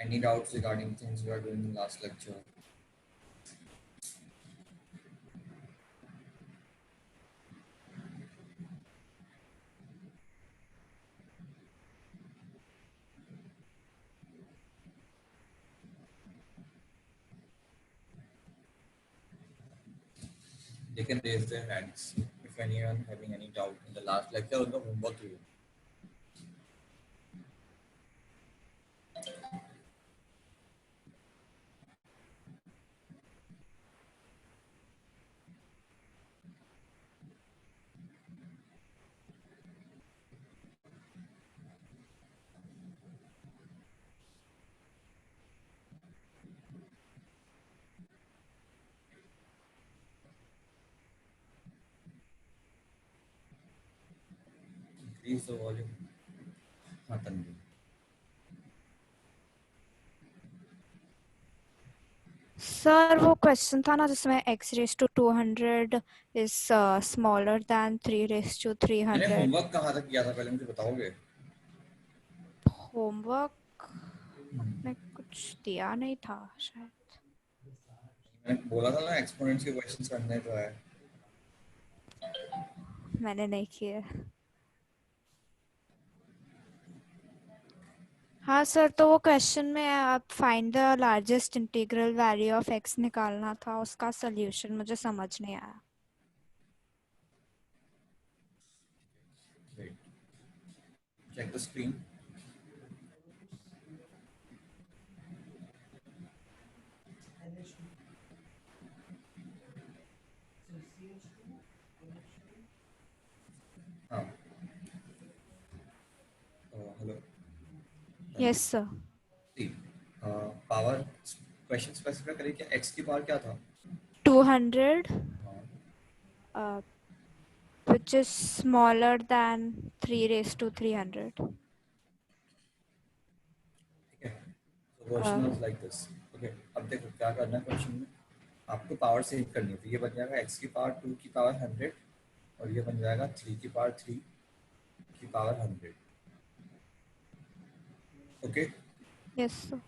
Any doubts regarding things we are doing in last lecture? They can raise their hands if anyone having any doubt in the last lecture on the homework review. Increase the volume. हाँ Tanvi. Sir वो question था ना जिसमें x raise to 200 is smaller than 3 raise to 300. मैंने homework कहाँ तक किया था पहले मुझे बताओगे? होमवर्क में कुछ दिया नहीं था शायद. मैंने बोला था ना एक्सपोनेंट्स के क्वेश्चंस करने को है. मैंने नहीं किया. हाँ सर, तो वो क्वेश्चन में आप find the largest integral value of x निकालना था, उसका सॉल्यूशन मुझे समझ नहीं आया. Wait. Check the screen. हाँ. Hello. Yes sir. Power question specify करिए कि x की पावर क्या था? 200 which is smaller than 3 raised to 300. ठीक है. So question was like this. Okay. अब देखो क्या करना है क्वेश्चन में. आपको पावर सेव करनी है. तो ये बन जाएगा x की पावर 2 की पावर 100 और ये बन जाएगा 3 की पावर 3 की power 100. Okay. Yes sir.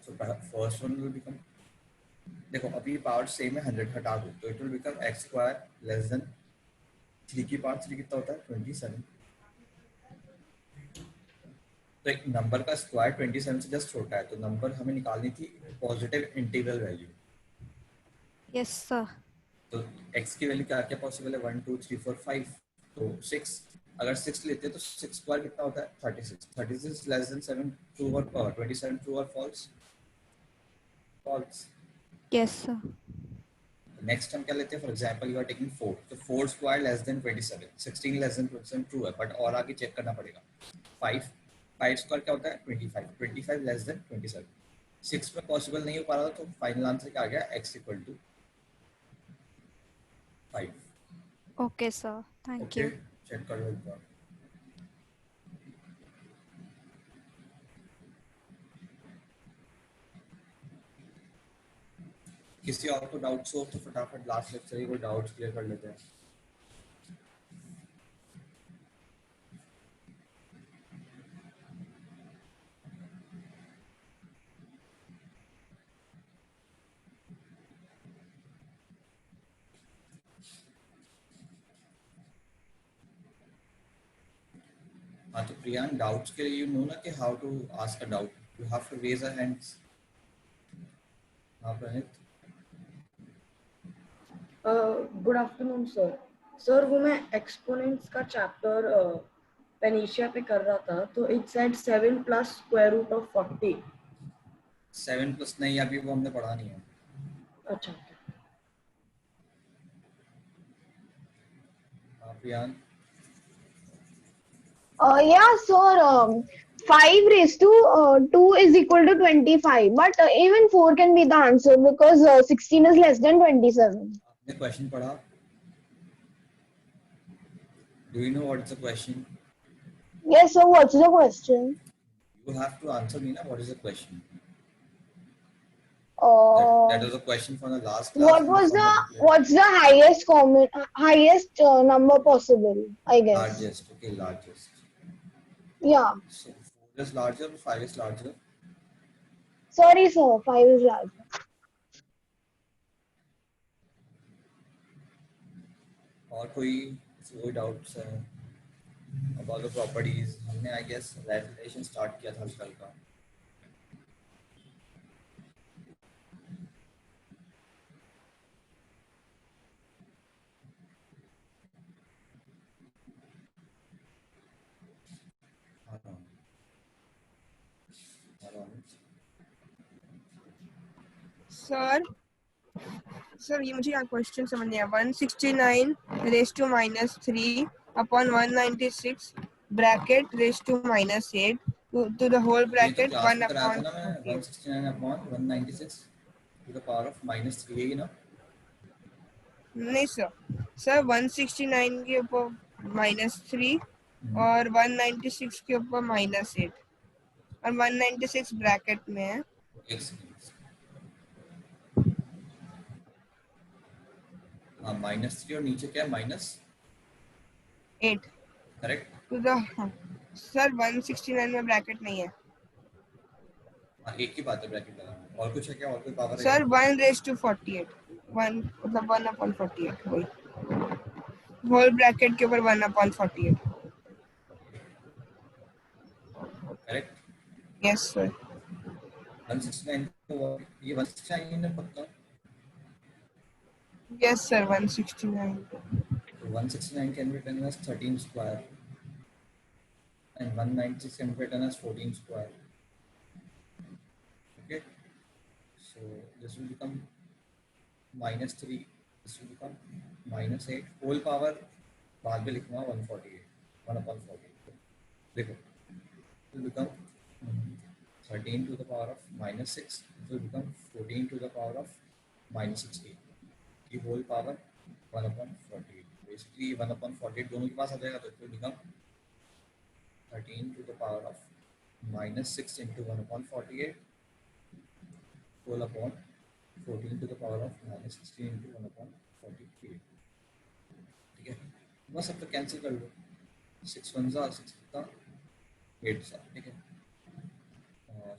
So first one will become, देखो अभी पावर सेम है 100 हटा दो तो it will become x square less then 3 की पावर 3 कितना होता है 27. तो एक नंबर का स्क्वायर 27 से जस्ट छोटा है तो नंबर हमें निकालनी थी positive integral value. Yes sir. तो x की वैल्यू क्या क्या पॉसिबल है 1 2 3 4 5 तो 6. अगर 6 लेते हैं तो 6 स्क्वायर कितना होता है 36. 36 लेस देन 7 ट्रू और 27 ट्रू और false. False. Yes sir. Next हम क्या लेते हैं for example you are taking 4 तो 4 square less than 27. 16 less than 27 true है बट और आगे चेक करना पड़ेगा. 5 स्क्वायर क्या होता है 25 लेस देन 27. 6 में पॉसिबल नहीं हो पा रहा था तो फाइनल आंसर क्या आ गया x equal to 5. Okay sir. Thank you. Check कर लो एक बार. किसी और को डाउट्स हो तो फटाफट लास्ट लेक्चर ही कोई डाउट्स क्लियर कर लेते हैं. हाँ तो प्रियांक डाउट्स के लिए यू नो ना कि how to ask a doubt. You have to raise a hands. हाँ Praneet. Good afternoon sir. Sir वो मैं एक्सपोनेंट्स का चैप्टर पेनिशिया पे कर रहा था तो it said 7 plus square root of 40. 7 plus नहीं अभी वो हमने पढ़ा नहीं है. अच्छा. हाँ Priyank. Yeah, sir. 5 raised to 2 is equal to 25. But even 4 can be the answer because 16 is less than 27. आपने क्वेश्चन पढ़ा. Do you know what is the question? Yes, sir. What's the question? You have to answer me now. What is the question? That Uh, was a question from the last class. what was what's the highest highest number possible? I guess. Largest. Okay, largest. Yeah. So 4 is larger, 5 is larger. Sorry, sir. 5 is larger. और कोई doubts है about the properties? हमने I guess relation start किया था आजकल का. हाँ. Sir sir ये मुझे यहाँ क्वेश्चन समझ नहीं आया. 169 raise to minus 3 upon 196 bracket raise to minus 8 to the whole ये तो bracket क्लास 1 में कराया था upon ना मैंने. 48. 169 upon 196 to the power of -3 है ना. नहीं सर 169 के ऊपर -3 और 196 के ऊपर -8 और 196 ब्रैकेट में है. एक सेकंड. हाँ -3 और नीचे क्या है -8 करेक्ट. टू द सर 169 में ब्रैकेट नहीं है हाँ एक ही बात है ब्रैकेट लगाना. और कुछ है क्या? और कोई पावर है सर. क्या? 1 रेस टू 48 1 मतलब 1 अपॉन 48 वही होल ब्रैकेट के ऊपर 1 अपॉन 48. करेक्ट. Yes sir. 169 तो ये 169 है पक्का. Yes sir 169. तो 169 can be written as 13 square and 196 can be written as 14 square. Okay, so this will become -3, this will become -8 whole power. बाद में लिखूंगा 148 1 upon 48. देखो it will become 13 to the power of -6. It will become 14 to the power of -16. की whole power 1 upon 48. Basically 1 upon 48 दोनों के पास आ जाएगा तो it will become 13 to the power of -6 into 1 upon 48 whole upon 14 to the power of -16 into 1 upon 48. ठीक है. बस अब तो कैंसिल कर लो. 6 1 जा 6 का 8 सा. ठीक है.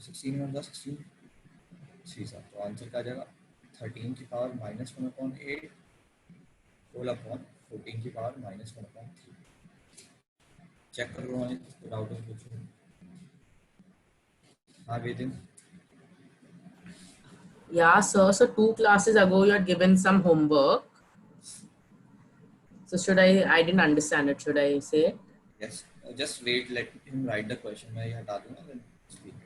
16 1 जा 16 3 सा. तो आंसर क्या आ जाएगा? 13 की पावर -1 upon 8 होल अपॉन 14 की पावर -1 upon 3. चेक कर लो. डाउट है कुछ? हाँ वेदिन. Yeah, sir. So 2 classes ago, you had given some homework. So should I didn't understand it. Should I say it? Yes. Just wait. Let him write the question. मैं ये हटा दूँगा. Then speak.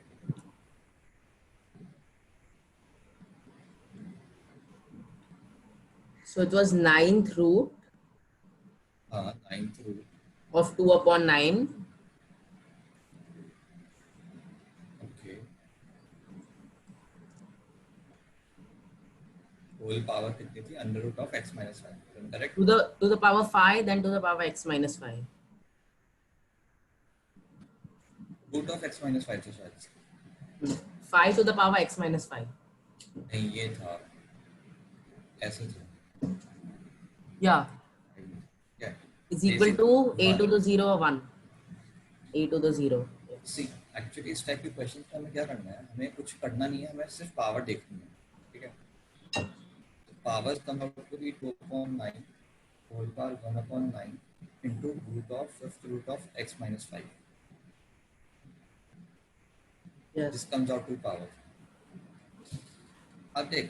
So it was 9th root हाँ 9th root. of 2 upon 9. Okay. Whole power कितनी थी? Under root of x minus 5. Correct. To the power 5, then to the power x minus 5. Root of x minus 5 था शायद. 5 to the power x minus 5. नहीं ये था. ऐसे था. Yeah. Yeah. Is equal to a to the 0 or 1. A to the 0. See, actually इस type के question में हमें क्या करना है? हमें कुछ करना नहीं है. हमें सिर्फ पावर देखनी है. ठीक है. Powers come out to be 2 upon 9 whole power 1 upon 9 into root of fifth root of x minus 5. Yes. This comes out to power. अब देख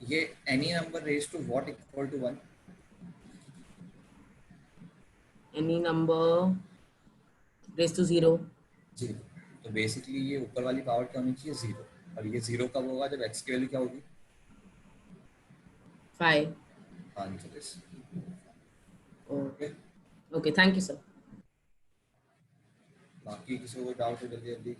ये any number raised to what equal to 1? Any number raised to 0. 0. तो basically ये ऊपर वाली power क्या होनी चाहिए? 0. और ये 0 कब होगा? जब x की वैल्यू क्या होगी? 5. Answer is. Okay. Okay, thank you, sir. बाकी किसी को डाउट है जल्दी जल्दी.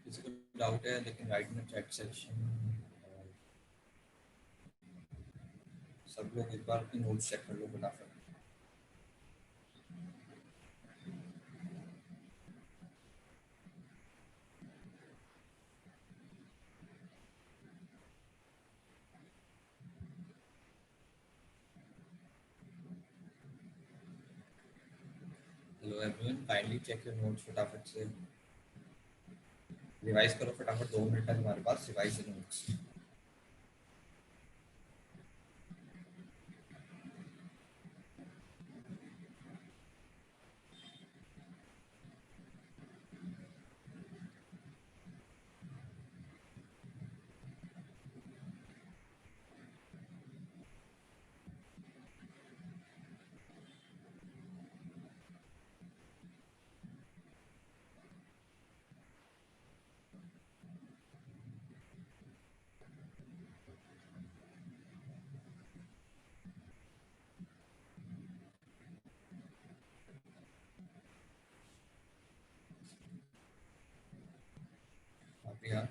किसी को डाउट है लेकिन राइट में चैट सेक्शन. सब लोग एक बार अपनी नोट्स चेक कर लो फटाफट। Hello everyone, kindly check your notes फटाफट से। रिवाइज करो फटाफट, 2 मिनट तक हमारे पास रिवाइज योर नोट्स। आप यहाँ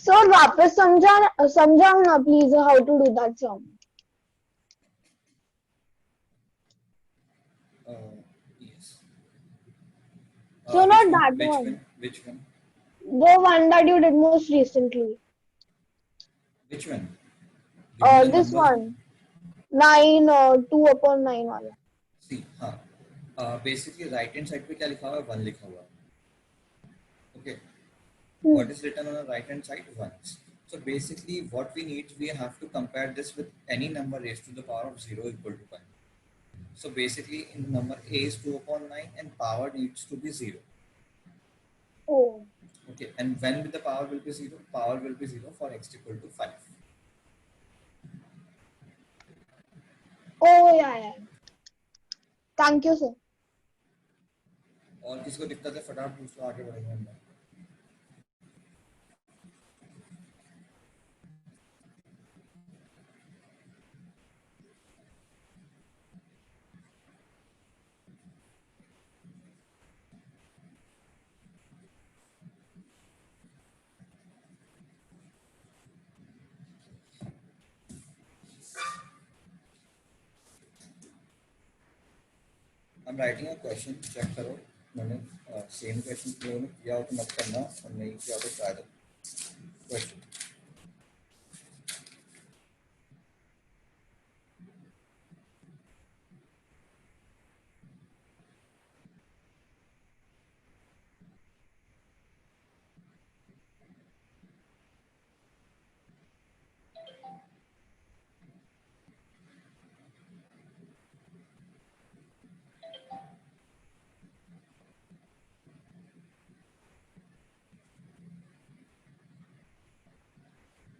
Sir, वापस समझाओ ना please how to do that sum. yes. So Which not one? that Which one. one? Which one? The one that you did most recently. Which one? Give me the This number. one. 9 2/9 वाला. See, हाँ. Basically right hand side पे क्या लिखा हुआ है? 1 लिखा हुआ है. Okay. What is written on the right hand side? 1s. So basically what we need, we have to compare this with any number raised to the power of 0 equal to 1. So basically in number a is 2/9 and power needs to be 0. Oh. Okay, and when the power will be 0? Power will be 0 for x equal to 5. Oh yeah. Thank you, sir. और किसी को दिक्कत है फटाफट पूछ लो, आगे बढ़ेंगे हम। I'm writing a question, check करो। मैंने सेम क्वेश्चन किया हो तो मत करना, और नहीं किया हो तो ट्राई दो क्वेश्चन।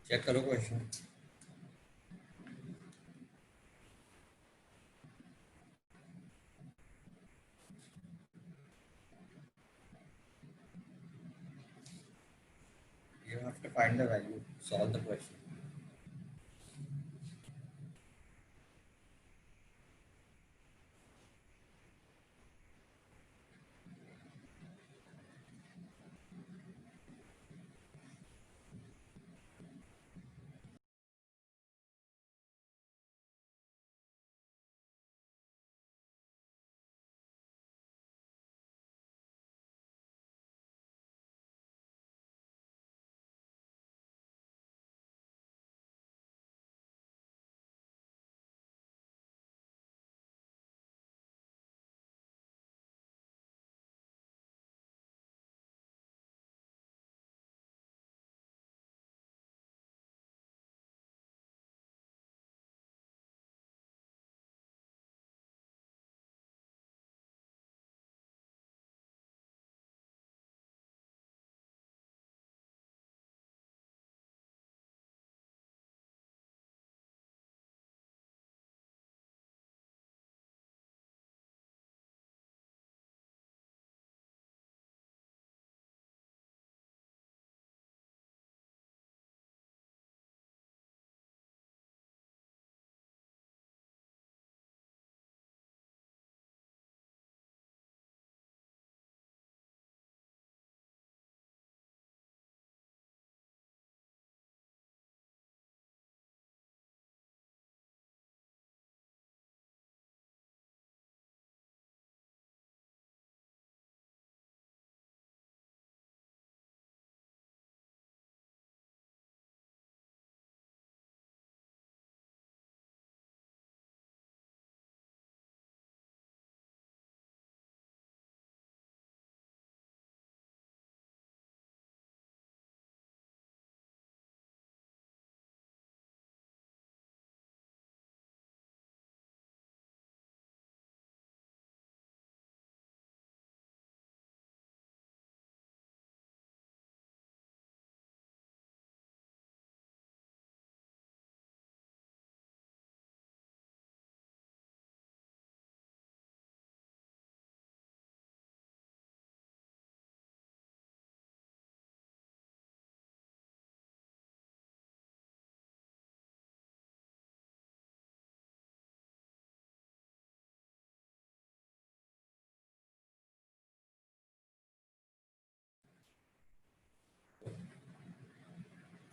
चेक करो question. You have to find the value, solve the question.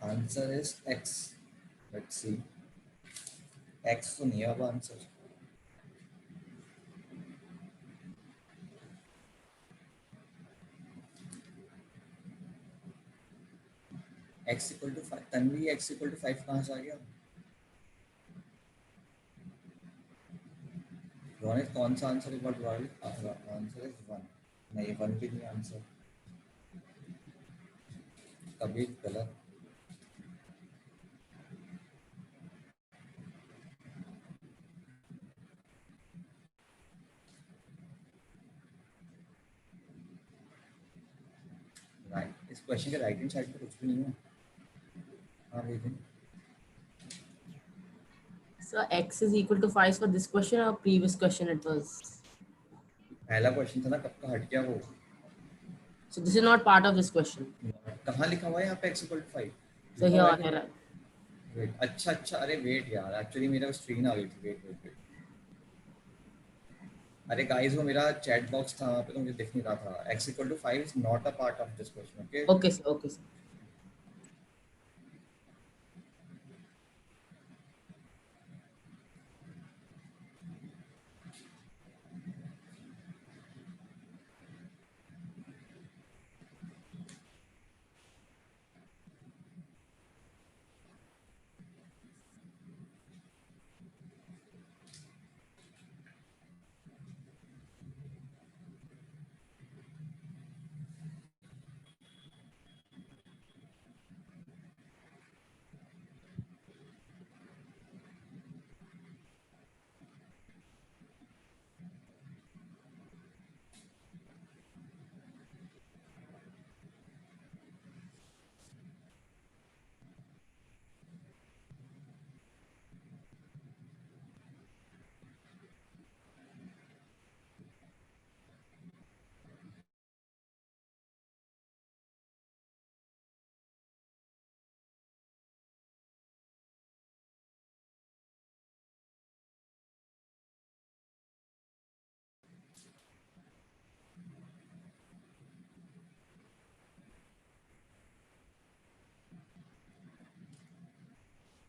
Answer is x. Let's see. x तो नहीं है अब answer. x equal to 5. Tanvi x equal to 5 कहाँ से आ गया? रोनित कौन सा आंसर एक बार दोबारा लिख. Answer is 1. नहीं 1 भी नहीं आंसर. कभी गलत. राइट. इस क्वेश्चन के राइट हैंड साइड पे कुछ भी नहीं है. हाँ लेकिन So x is equal to 5 for this question or previous question it was. पहला क्वेश्चन था ना, कब का हट गया वो. So this is not part of this question. कहाँ लिखा हुआ है यहाँ पे x equal to 5? So here, wait. अच्छा अच्छा. अरे वेट यार, एक्चुअली मेरा स्क्रीन आ गई थी. Wait wait wait. अरे गाइस वो मेरा चैट बॉक्स था वहाँ पे तो मुझे दिख नहीं रहा था. x equal to 5 is not a part of this question. Okay. okay sir, okay sir.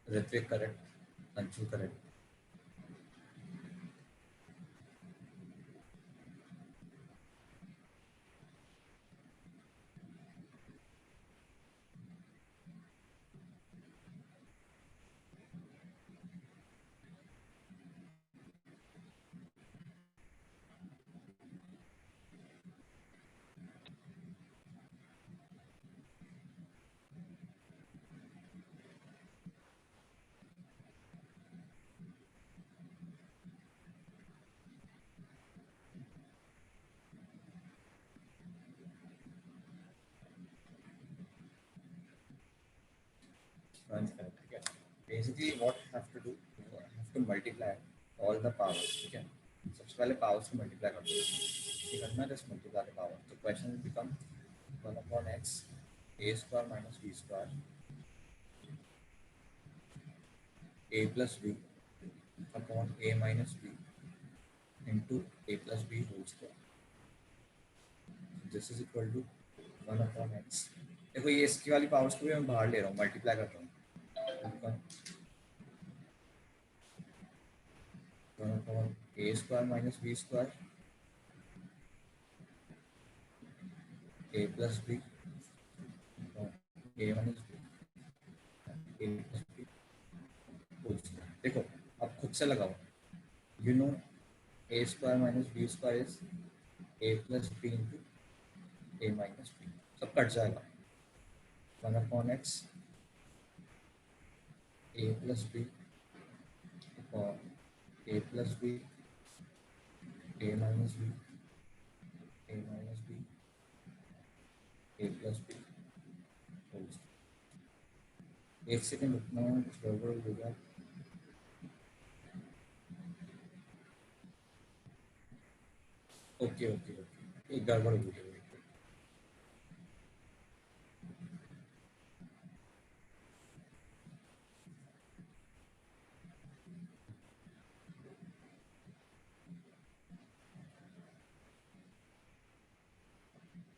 Ritvik correct. Anshu correct. One's correct. ठीक है. Basically what you have to do, you have to multiply all the powers. ठीक है. सबसे पहले powers को multiply कर दो. ठीक है ना. Just multiply the power. तो question will become 1 upon x a square minus b square a plus b upon a minus b into a plus b whole square. This is equal to 1 upon x. देखो ये इसकी वाली powers को भी मैं बाहर ले रहा हूँ, मल्टीप्लाई कर रहा हूँ. 1 upon a square minus b square a plus b upon a minus b a plus b whole square. देखो अब खुद से लगाओ. You know a square minus b square is a plus b into a minus b. सब cut जाएगा. 1 upon x a plus b upon a plus b a minus b a minus b a plus b whole square. एक second रुकना, कुछ गड़बड़ हो गया. Okay okay okay. एक गड़बड़ हो गई.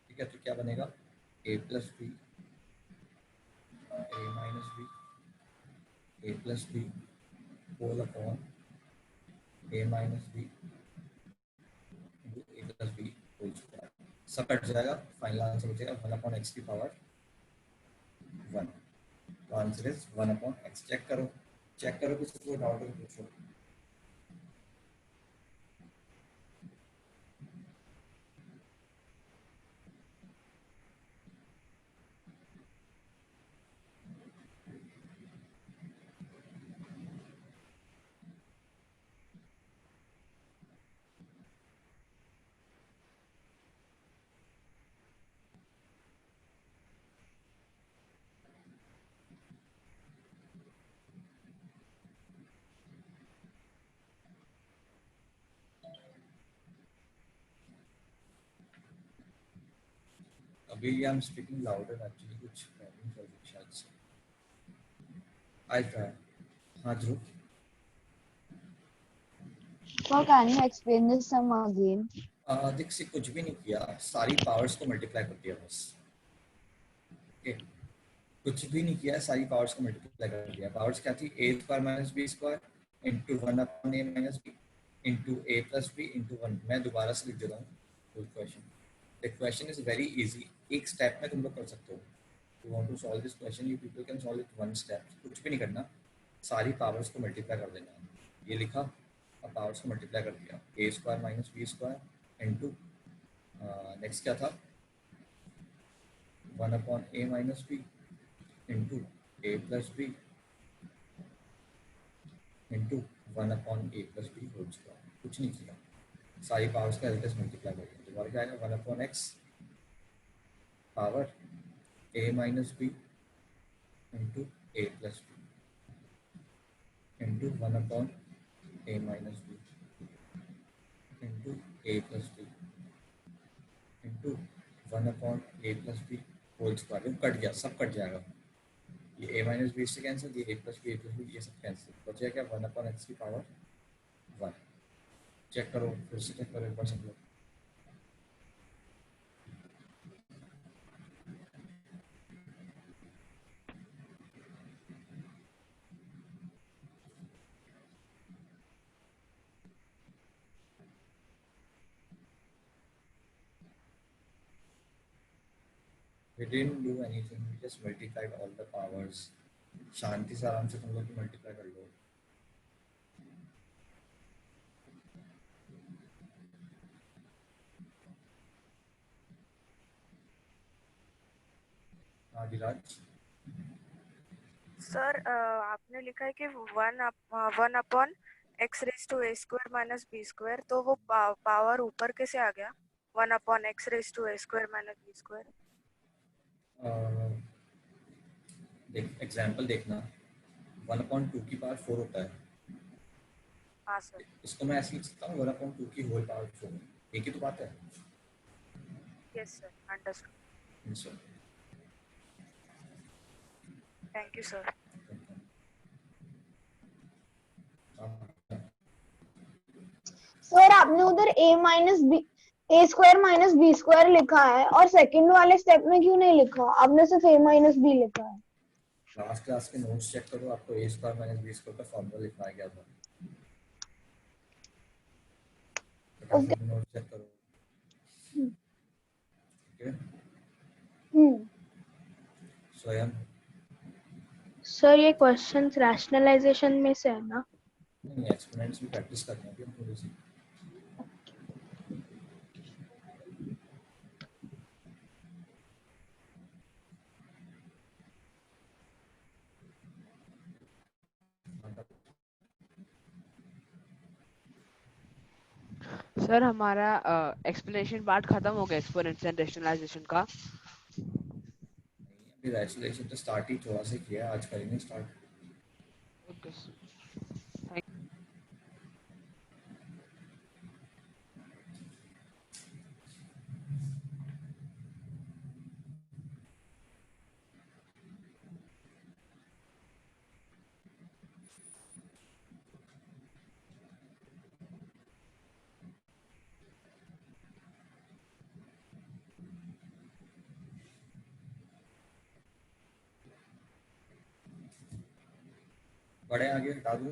ठीक है. तो क्या बनेगा? a plus b a minus b, a plus b whole upon a minus b into a plus b whole square. सब कट जाएगा, फाइनल आंसर हो जाएगा 1 upon x की पावर 1. तो answer is 1 upon x. Check करो किसी को doubt है पूछो. अभी I am speaking louder actually कुछ प्रॉब्लम चल रही है शायद से. I try. हाँ Dhruv. So can you explain this sum again? देख से कुछ भी नहीं किया, सारी पावर्स को मल्टीप्लाई कर दिया बस. ओके, कुछ भी नहीं किया, सारी पावर्स को मल्टीप्लाई कर दिया. पावर्स क्या थी? a square minus b square into 1 upon a minus b into a plus B into 1. मैं दोबारा से लिख देता हूँ full question. The question is very easy. एक स्टेप में तुम लोग कर सकते हो. You want to solve this question, you people can solve it one step. कुछ भी नहीं करना, सारी पावर्स को मल्टीप्लाई कर देना. ये लिखा, अब पावर्स को मल्टीप्लाई कर दिया. a square minus b square into next क्या था? 1 upon a minus b into a plus B into 1 upon a plus b whole square. कुछ नहीं किया, सारी पावर्स का एलसीएम मल्टीप्लाई कर दिया. दोबारा क्या आएगा? 1 upon x power a minus b into a plus B into 1 upon a minus b into a plus B into 1 upon a plus b whole square. वो कट गया, सब कट जाएगा. ये a माइनस बी से cancel, ये a plus b ये सब cancel. बचा क्या? 1 अपॉन x की पावर 1. चेक करो, फिर से चेक करो एक बार सब लोग. We didn't do anything, we just multiplied all the powers. शांति से आराम से तुम लोग मल्टीप्लाई कर लो. आदिराज. सर आपने लिखा है कि 1 upon x raise to a square minus b square, तो वो पावर ऊपर कैसे आ गया? 1 upon x raise to a square minus b square. देख एग्जांपल देखना. 1 अपॉन 2 की पावर 4 होता है. हाँ सर. इसको मैं ऐसे लिख सकता हूँ 1 अपॉन 2 की होल पावर 4. एक ही तो बात है. Yes sir, understood. So thank you sir. Sir आपने उधर a square minus b square लिखा है और सेकंड वाले स्टेप में क्यों नहीं लिखा? आपने सिर्फ a माइनस b लिखा है. लास्ट क्लास के नोट्स चेक करो, आपको a square minus b square का फॉर्मूला लिखवाया गया था. ओके. नोट्स चेक करो. ओके. स्वयं. सर ये क्वेश्चंस रैशनलाइजेशन में से है ना? नहीं, एक्सपेरिमेंट्स भी प्रैक्टिस करते हैं हम थोड़ी सी. सर हमारा एक्सप्लेनेशन पार्ट खत्म हो गया एक्सपोनेंट्स एंड रैशनलाइजेशन का. अभी रैशनलाइजेशन तो स्टार्ट ही थोड़ा सा किया है, आज करेंगे स्टार्ट. Okay sir. बड़े आगे हटा दूं?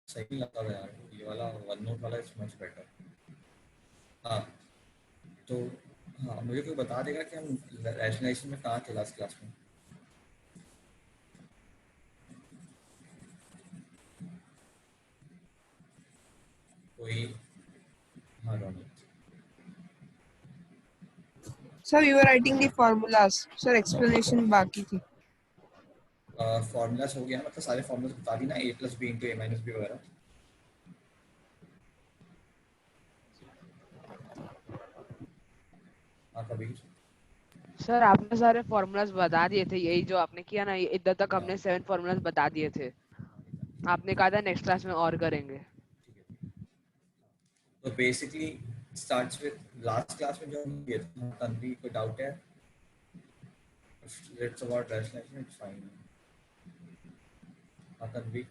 सही लगता है यार, ये वाला वन नोट वाला इज मच बेटर। हाँ तो हाँ, मुझे कोई बता देगा कि हम रैशनलाइजेशन में कहाँ थे लास्ट क्लास में? कोई? हाँ Ronit. Sir, you were writing the formulas. Sir, explanation बाकी थी. फॉर्मूलाज हो गया, मतलब सारे फॉर्मूलाज बता दी ना, a plus B into A minus b वगैरह। हाँ कबीर। सर आपने सारे फॉर्मूलाज बता दिए थे, यही जो आपने किया ना, इधर तक हमने 7 फॉर्मूलाज बता दिए थे। आपने कहा था नेक्स्ट क्लास में और करेंगे। ठीक है, तो basically starts with last class में जो हम किए थे। तन्वी कोई डाउट है? It's about rationalisation, it's fine. हाँ Tanvi.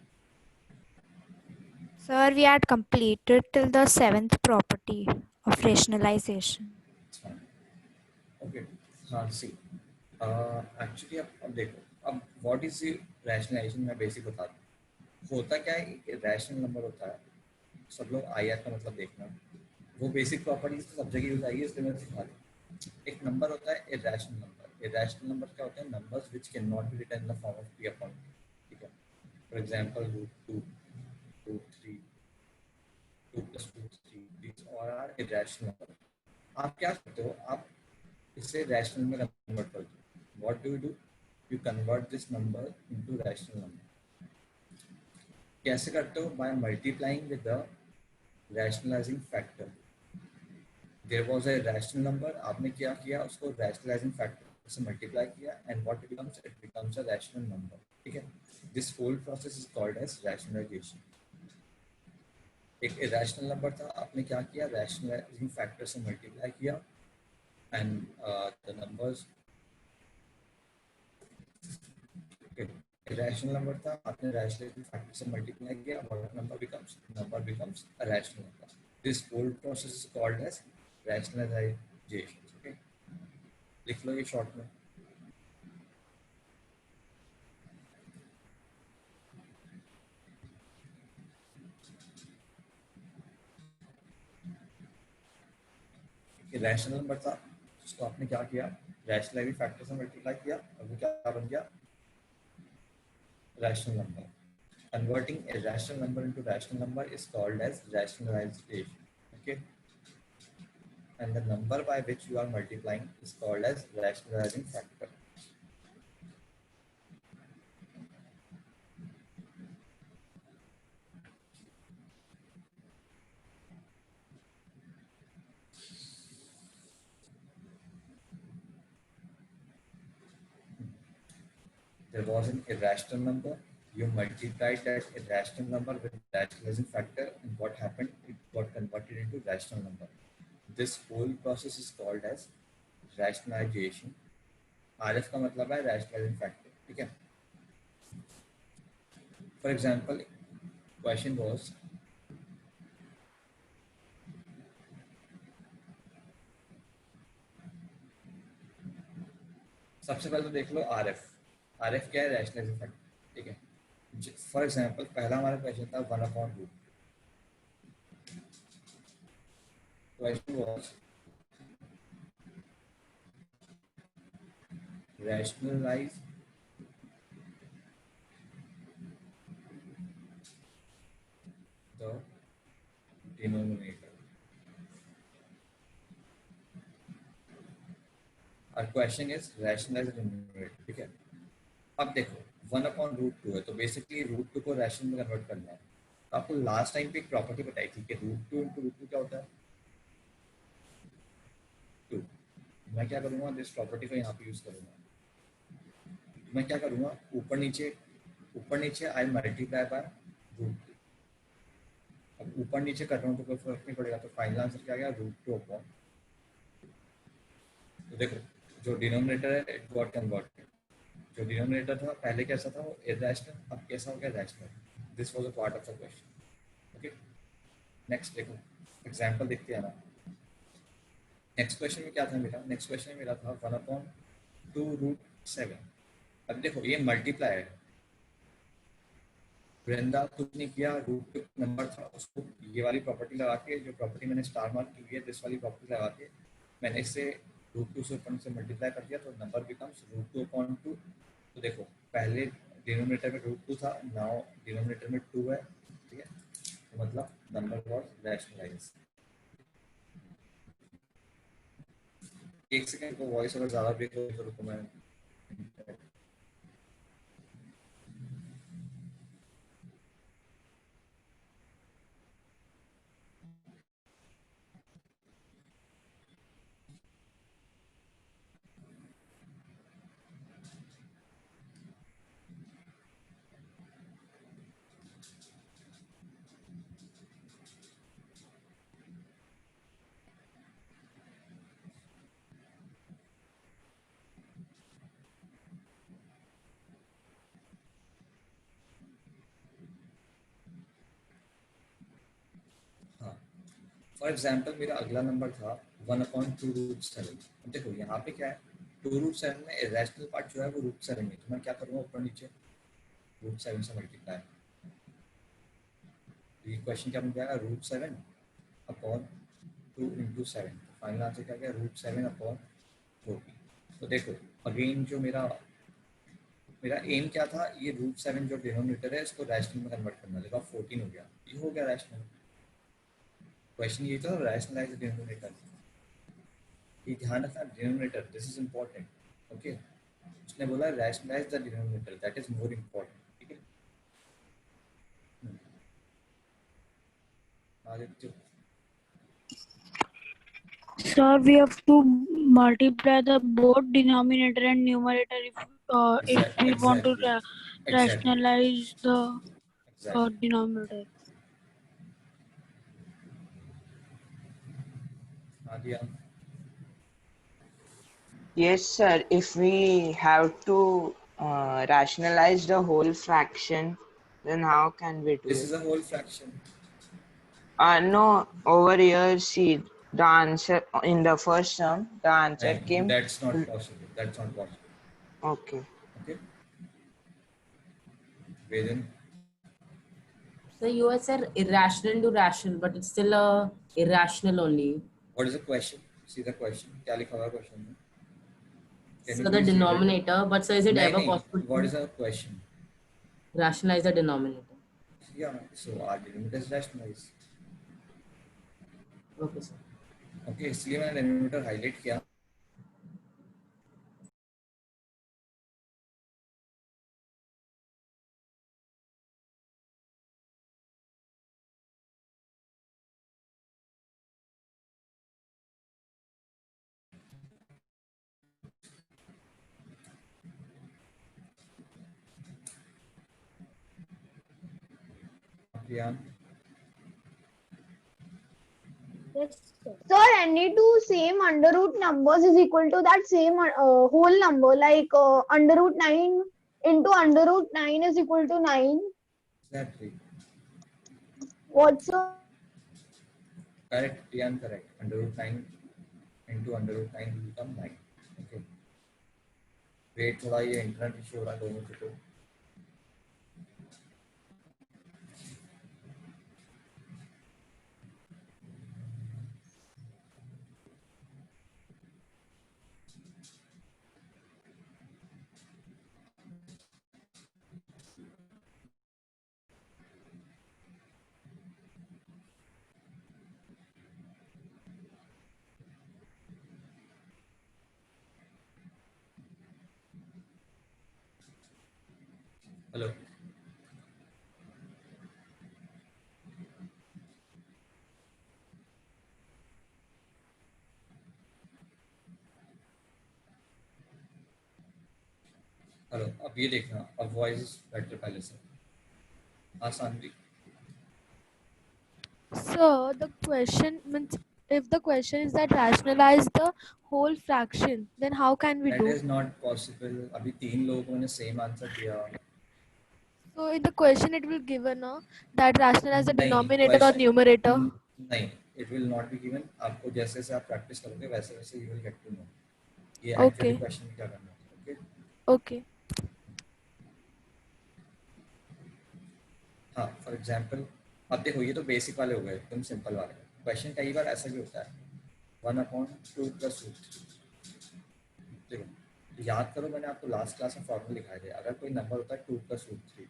Sir, we had completed till the 7th property of rationalization. It's fine, okay. हाँ सी एक्चुअली अब देखो, अब व्हाट इज द रैशनलाइजेशन, मैं बेसिक बता दूँ। होता क्या है, रैशनल नंबर होता है, सब लोग आई आर का मतलब देखना, वो बेसिक प्रॉपर्टीज तो सब जगह यूज आएगी, इसलिए मैं सिखा दूँ। एक नंबर होता है इरेशनल नंबर। इरेशनल नंबर क्या होता है? Numbers which can not be written in the form of P upon, ठीक है। For example root 2, root 3, 2 + 2 3, these all are irrational number। आप क्या करते हो, आप इसे रैशनल में कन्वर्ट करते हो। What do you do? You convert this number into rational number. कैसे करते हो? By multiplying with the rationalising factor. There was a rational number, आपने क्या किया, उसको रैशनलाइजिंग फैक्टर से मल्टीप्लाई किया, and what it becomes? It becomes a rational number, ठीक है। This whole process is called as rationalisation. एक इरेशनल नंबर था, आपने क्या किया, रैशनलाइजिंग फैक्टर से मल्टीप्लाई किया, and the numbers, rational number था, आपने रैशनलाइजिंग फैक्टर से मल्टीप्लाई किया, what number becomes a rational number. This whole process is called as rationalisation, okay. लिख लो ये शॉर्ट में। रैशनल नंबर था, उसको आपने क्या किया, रैशनलाइजिंग फैक्टर से मल्टीप्लाई किया, और वो क्या बन गया, rational number. Converting a rational number into rational number is called as rationalization, okay, and the number by which you are multiplying is called as rationalizing factor. There was an irrational number, you multiplied that irrational number with rationalizing factor, and what happened, it got converted into rational number. This whole process is called as rationalization। RF का मतलब है rationalizing factor, ठीक है। For example, question was, सबसे पहले तो देख लो RF। RF क्या है? रैशनलाइजिंग फैक्टर, ठीक है। फॉर एग्जांपल पहला हमारा क्वेश्चन था 1/√। Question was rationalize the denominator। और question is rationalize the denominator, ठीक है। अब देखो 1/√2 है, तो बेसिकली √2 को रैशनल में कन्वर्ट करना है। तो आपको लास्ट टाइम पे एक प्रॉपर्टी बताई थी कि √2 × √2 क्या होता है, 2। मैं क्या करूँगा, दिस प्रॉपर्टी को यहाँ पे यूज करूँगा। मैं क्या करूँगा, ऊपर नीचे आई मल्टीप्लाई बाय √2। अब ऊपर नीचे कर रहा हूँ तो कोई फर्क नहीं पड़ेगा, तो फाइनल आंसर क्या आ गया √2 अपॉन, तो देखो जो डिनोमिनेटर है इट गॉट कन्वर्टेड, जो डिनोमिनेटर था पहले कैसा था वो इरेशनल, अब कैसा हो गया rational, this was a part of the question. Okay next देखो एग्जांपल देखते हैं ना। नेक्स्ट क्वेश्चन में क्या था मेरा, नेक्स्ट क्वेश्चन में मेरा था 1/2√7। अब देखो ये मल्टीप्लाई है, वृंदा तुमने किया रूट नंबर था उसको ये वाली प्रॉपर्टी लगा के, जो प्रॉपर्टी मैंने स्टार मार्क की है दिस वाली प्रॉपर्टी लगा के मैंने इसे √2 से मल्टीप्लाई कर दिया, तो नंबर बिकम्स √2 अपॉन 2। तो देखो पहले डिनोमिनेटर में √2 था, नाउ डिनोमिनेटर में 2 है, ठीक है, तो मतलब नंबर वॉज रैशनलाइज। एक सेकंड को वॉइस अगर ज़्यादा ब्रेक हो तो रुको मैं। हाँ फॉर एग्जाम्पल मेरा अगला नंबर था 1/2√7। अब देखो यहाँ पे क्या है, 2√7 में इरेशनल पार्ट जो है वो √7 में, तो मैं क्या करूँगा ऊपर नीचे √7 से मल्टीप्लाई, ये क्वेश्चन क्या बन जाएगा √7 अपॉन 2 × 7, फाइनल आंसर क्या गया √7/40। तो देखो अगेन जो मेरा एम क्या था, ये √7 जो डिनोमिनेटर है इसको रैशनल में कन्वर्ट करना, देखो 14 हो गया, ये हो गया रैशनल। क्वेश्चन ये था रैशनलाइज डिनोमिनेटर, ये ध्यान रखना denominator, this is important. Okay उसने बोला rationalise the denominator, that is more important, ठीक है। Aditya Sir, we have to multiply the both denominator and numerator if we want to exactly rationalize the exactly denominator. हाँ दिया। Yes, sir. If we have to rationalize the whole fraction, then how can we do this it? Is a whole fraction. No, over here, see the answer in the first term, the answer came. That's not possible. That's not possible. Okay. Okay. Vedant, So you have said irrational to rational, but it's still irrational only. what is the question? See the question. क्या लिखा हुआ है question में? Can you So the please read it? denominator, but so is it ever नहीं, possible what to is the question? rationalize the denominator? Yeah, so our denominator is rationalized. Okay, sir. Okay, इसलिए मैंने denominator highlight किया। Priyan, Sir, any two same under root numbers is equal to that same whole number. Like under root 9 into under root 9 is equal to 9. exactly. What's Correct, Priyan, correct. √9 into √9 will become 9. Okay. Wait, थोड़ा ये internet issue हो रहा है दोनों के तो। Hello hello, अब ये देखना, अब वॉइस बेटर पहले से। हाँ Saanvi, So the question means if the question is that rationalize the whole fraction, then how can we That do? is not possible. अभी 3 लोगों को मैंने सेम आंसर दिया. So in the question it will given that rationalize the नहीं, denominator or question numerator. नहीं, it will not be given. आपको जैसे जैसे आप प्रैक्टिस करोगे वैसे वैसे you will get to know ये Okay. एक्चुअली क्वेश्चन क्या करना है. ओके. Okay. हाँ, फॉर एग्जांपल अब देखो ये तो बेसिक वाले हो गए, एकदम सिंपल वाले. क्वेश्चन कई बार ऐसा भी होता है 1/2 + √3. देखो याद करो, मैंने आपको लास्ट क्लास में फॉर्मूला दिखाए थे. अगर कोई नंबर होता है 2 + √3,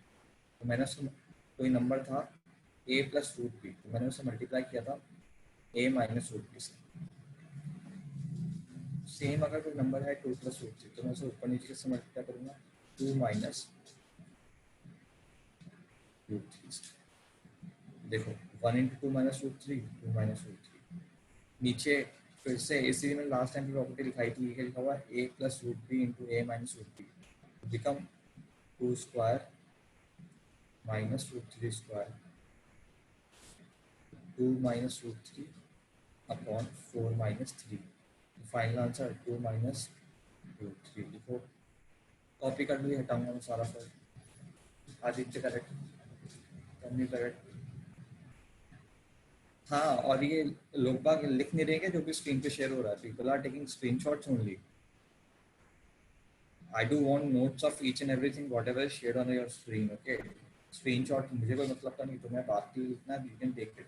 तो मैंने उसको, कोई नंबर था a + √b, तो मैंने उसे मल्टीप्लाई किया था a - √b से. सेम अगर कोई नंबर है 2 + √3, तो मैं उसे ऊपर नीचे से मल्टीप्लाई करूँगा 2 - √3 से. देखो 1 × 2 - √3, 2 - √3. नीचे फिर से इसी में लास्ट टाइम की प्रॉपर्टी लिखाई थी, ये लिखा हुआ है a + √b × a - √b become 2² - √3² 2 - √3 upon 4 - 3. Final answer 2 - √3. लिखो, कॉपी कर लो, ये हटाऊंगा मैं सारा फिर. Aditya correct, Tanvi correct. हाँ, और ये लोग बाग लिख नहीं रहे जो भी स्क्रीन पे शेयर हो रहा है. People are taking screenshots only. I do want notes of each and everything whatever is shared on your screen. Okay, screenshot मुझे कोई मतलब का नहीं, तुम्हें बात की लिखना, you can take it.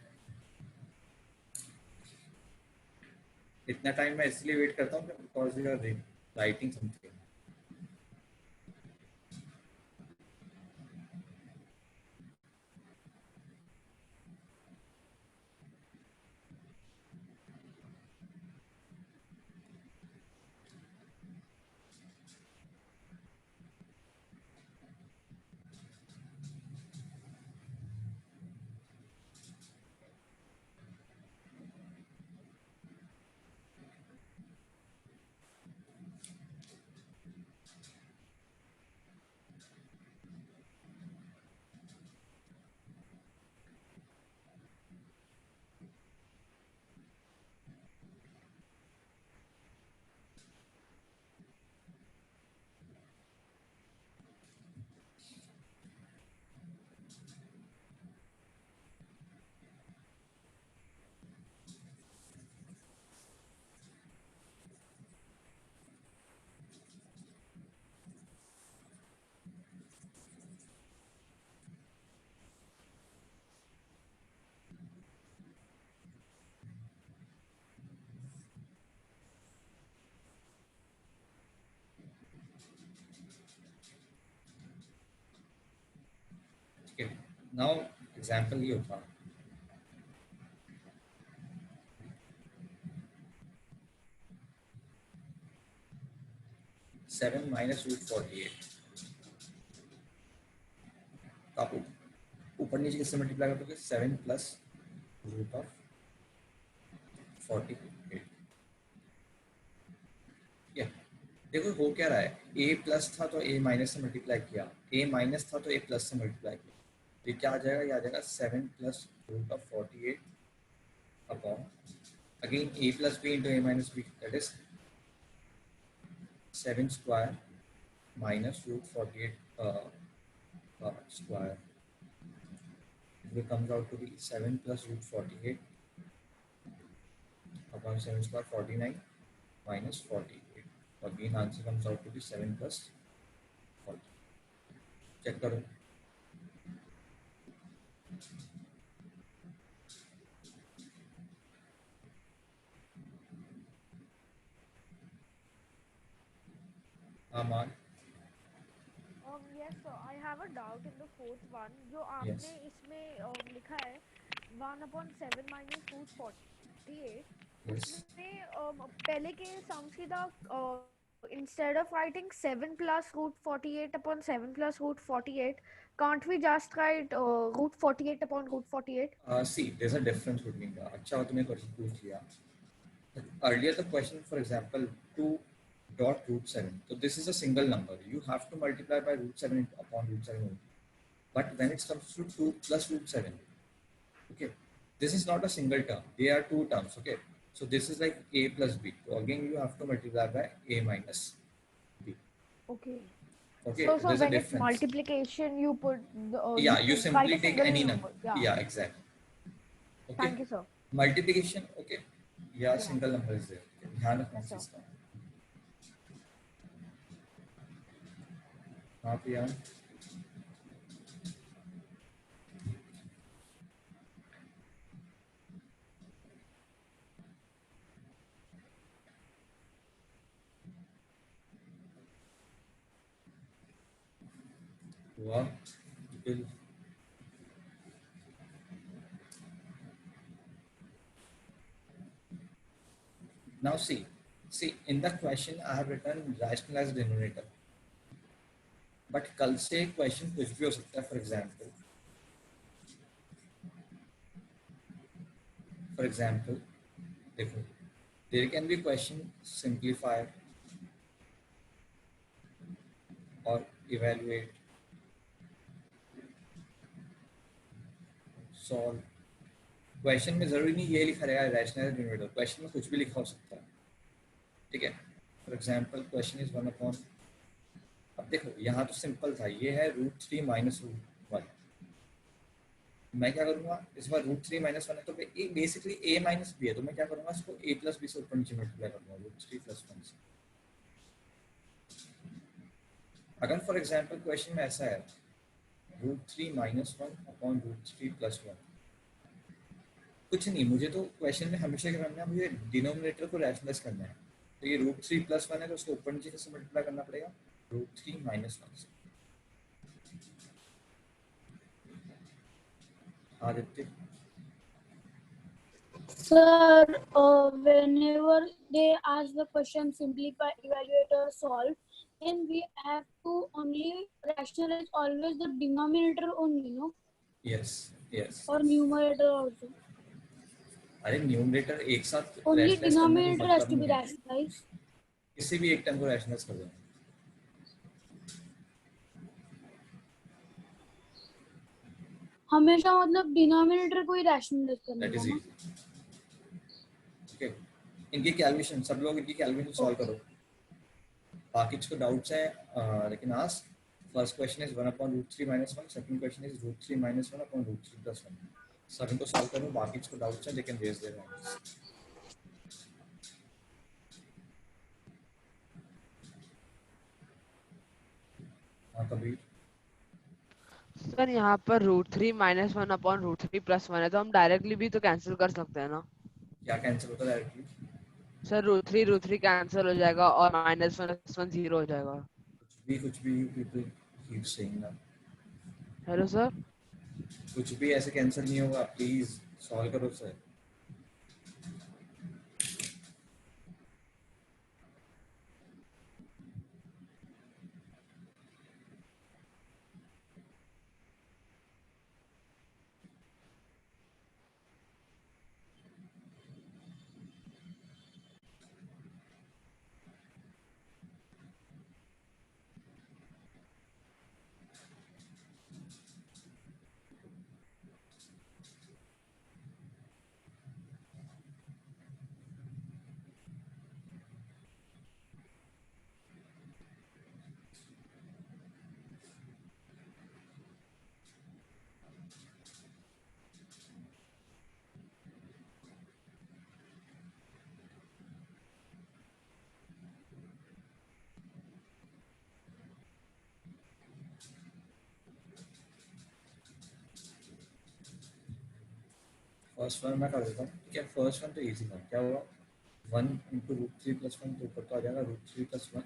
इतना टाइम मैं इसलिए वेट करता हूँ because you are writing something. Okay, now example ये होता. Seven minus √48. तो आप ऊपर नीचे किससे मल्टीप्लाई करोगे? 7 + √48. देखो हो क्या रहा है, a+ था तो a- से मल्टीप्लाई किया, a- था तो a+ से मल्टीप्लाई किया. ये क्या आ जाएगा? ये आ जाएगा 7 + √48 upon again a + b × a - b, that is 7² - √48 square. It comes out to be 7 + √48 upon 7 square 49 minus 48. Again answer comes out to be 7 + 40. Check करो. हाँ मान. Yes, sir. I have a doubt in the fourth one. जो आपने Yes. इसमें लिखा है 1/7 minus √48. Yes. उसमें पहले के sums की था instead of writing 7 + √48 upon 7 + √48, can't we just write √48 upon √48? See, there's a difference between the. अच्छा हो तुमने क्वेश्चन पूछ लिया. Earlier the question, for example, 2.7. So this is a single number. You have to multiply by √7 upon √7 only. But when it comes to 2 + √7, okay, this is not a single term. They are two terms. Okay. So this is like a plus b. So again, you have to multiply by a minus b. Okay. Okay. So There's a when it's difference. multiplication, you put the, Yeah, you write simply a take single any number. number. Yeah. Yeah, exactly. Okay. Thank you, sir. Multiplication. Okay. Yeah, Yeah. single number is there. Okay. ध्यान रखना Yes, इस sir. चीज का. हाँ प्रिया. हुआ. Bill. Now see, in the question I have written rationalized denominator. But कल से question कुछ भी हो सकता है. For example, देखो, there can be question simplify or evaluate, solve. Question में जरूरी नहीं ये लिखा रहेगा रैशनल डिनोमिनेटर. क्वेश्चन में कुछ भी लिखा हो सकता है. ठीक है. For example question is 1 upon. अब देखो यहाँ तो सिंपल था. ये है √3 माइनस √1. मैं क्या करूँगा इस बार √3 माइनस 1 है तो बेसिकली a माइनस b है. तो मैं क्या करूँगा इसको a प्लस b से ऊपर नीचे मल्टीप्लाई करूँगा √3 प्लस 1 से. अगर फॉर एग्जांपल क्वेश्चन में ऐसा है √3 माइनस 1 अपॉन √3 प्लस 1. कुछ नहीं, मुझे तो क्वेश्चन में हमेशा क्या करना है, मुझे डिनोमिनेटर को रैशनलाइज करना है. तो ये √3 प्लस 1 है तो उसको ऊपर नीचे कैसे मल्टीप्लाई करना पड़ेगा √3 माइनस 1 से. Aditya. Sir, whenever they ask the question simplify, evaluate or solve, then we have to only rationalize always the denominator only, no? Yes. Or numerator also. अरे न्यूमरेटर एक साथ Only रैशनलाइज करने का denominator has मतलब to be नहीं है. rationalized. किसी भी एक टर्म को रैशनलाइज कर दो. हमेशा मतलब डिनोमिनेटर को ही रैशनलाइज करना दैट इज है. इजी. ओके. इनकी कैलकुलेशन सब लोग इनकी कैलकुलेशन सॉल्व करो. बाकी को डाउट्स है लेकिन ask. First question is 1 upon √3 minus 1. Second question is √3 minus 1 upon √3 plus 1. सब इनको सॉल्व करो. बाकी को डाउट्स है लेकिन रेज देयर हैंड्स. हाँ कबीर. सर यहाँ पर √3 माइनस 1 अपॉन √3 प्लस 1 है तो हम डायरेक्टली भी तो कैंसिल कर सकते हैं ना. क्या कैंसिल होता है डायरेक्टली? सर √3 कैंसिल हो जाएगा और -1 0 हो जाएगा. कुछ भी पीपल कीप सेइंग ना. Hello sir. कुछ भी ऐसे कैंसिल नहीं होगा. प्लीज सॉल्व करो सर. फर्स्ट वन मैं कर देता हूँ. क्या फर्स्ट वन तो इजी था. क्या हुआ 1 इंटू √3 प्लस 1 तो ऊपर तो आ जाएगा √3 प्लस 1.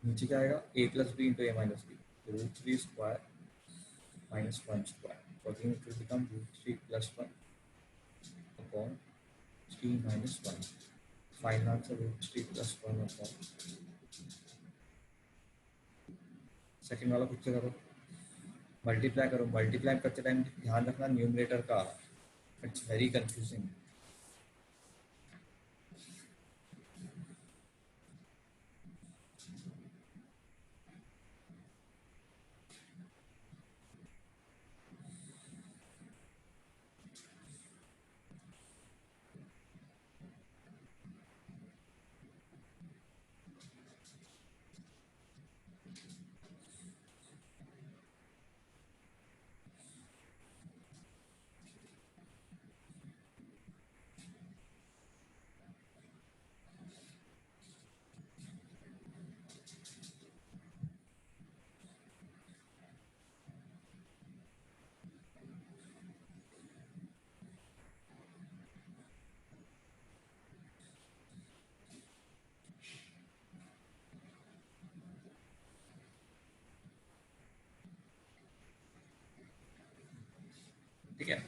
नीचे क्या आएगा a plus B into a minus B. √3 square minus 1 square. तो again it will become √3 plus 1 upon 3 minus 1. Final answer √3 plus 1 upon. Second वाला खुद से करो. मल्टीप्लाई करो. मल्टीप्लाई करते टाइम ध्यान रखना न्यूमरेटर का. It's very confusing.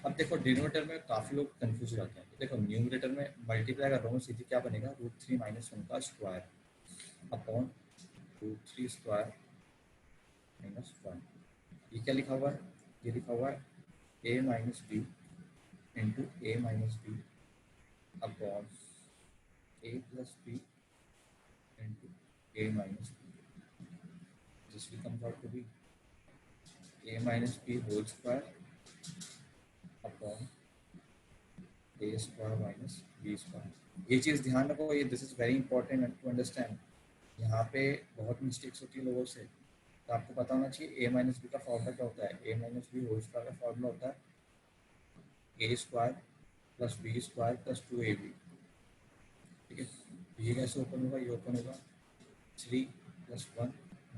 अब देखो डिनोमिनेटर में काफी लोग कंफ्यूज हो जाते हैं। तो देखो न्यूमरेटर में मल्टीप्लाई कर रहा हूँ, सीधी क्या बनेगा, √3 - 1 का स्क्वायर अपॉन √3 स्क्वायर माइनस 1। ये क्या लिखा हुआ है, ये लिखा हुआ है a minus b into a minus b upon a plus B into a minus b. This will come out to be a minus B whole square upon a square minus b square. ये चीज़ ध्यान रखो, ये this is very important to understand. यहाँ पे बहुत mistakes होती है लोगों से, तो आपको पता होना चाहिए a माइनस बी का फॉर्मूला क्या होता है। a minus B whole square का फॉर्मूला होता है a square plus B square plus 2ab। ठीक है, ये कैसे ओपन होगा, ये ओपन होगा 3 +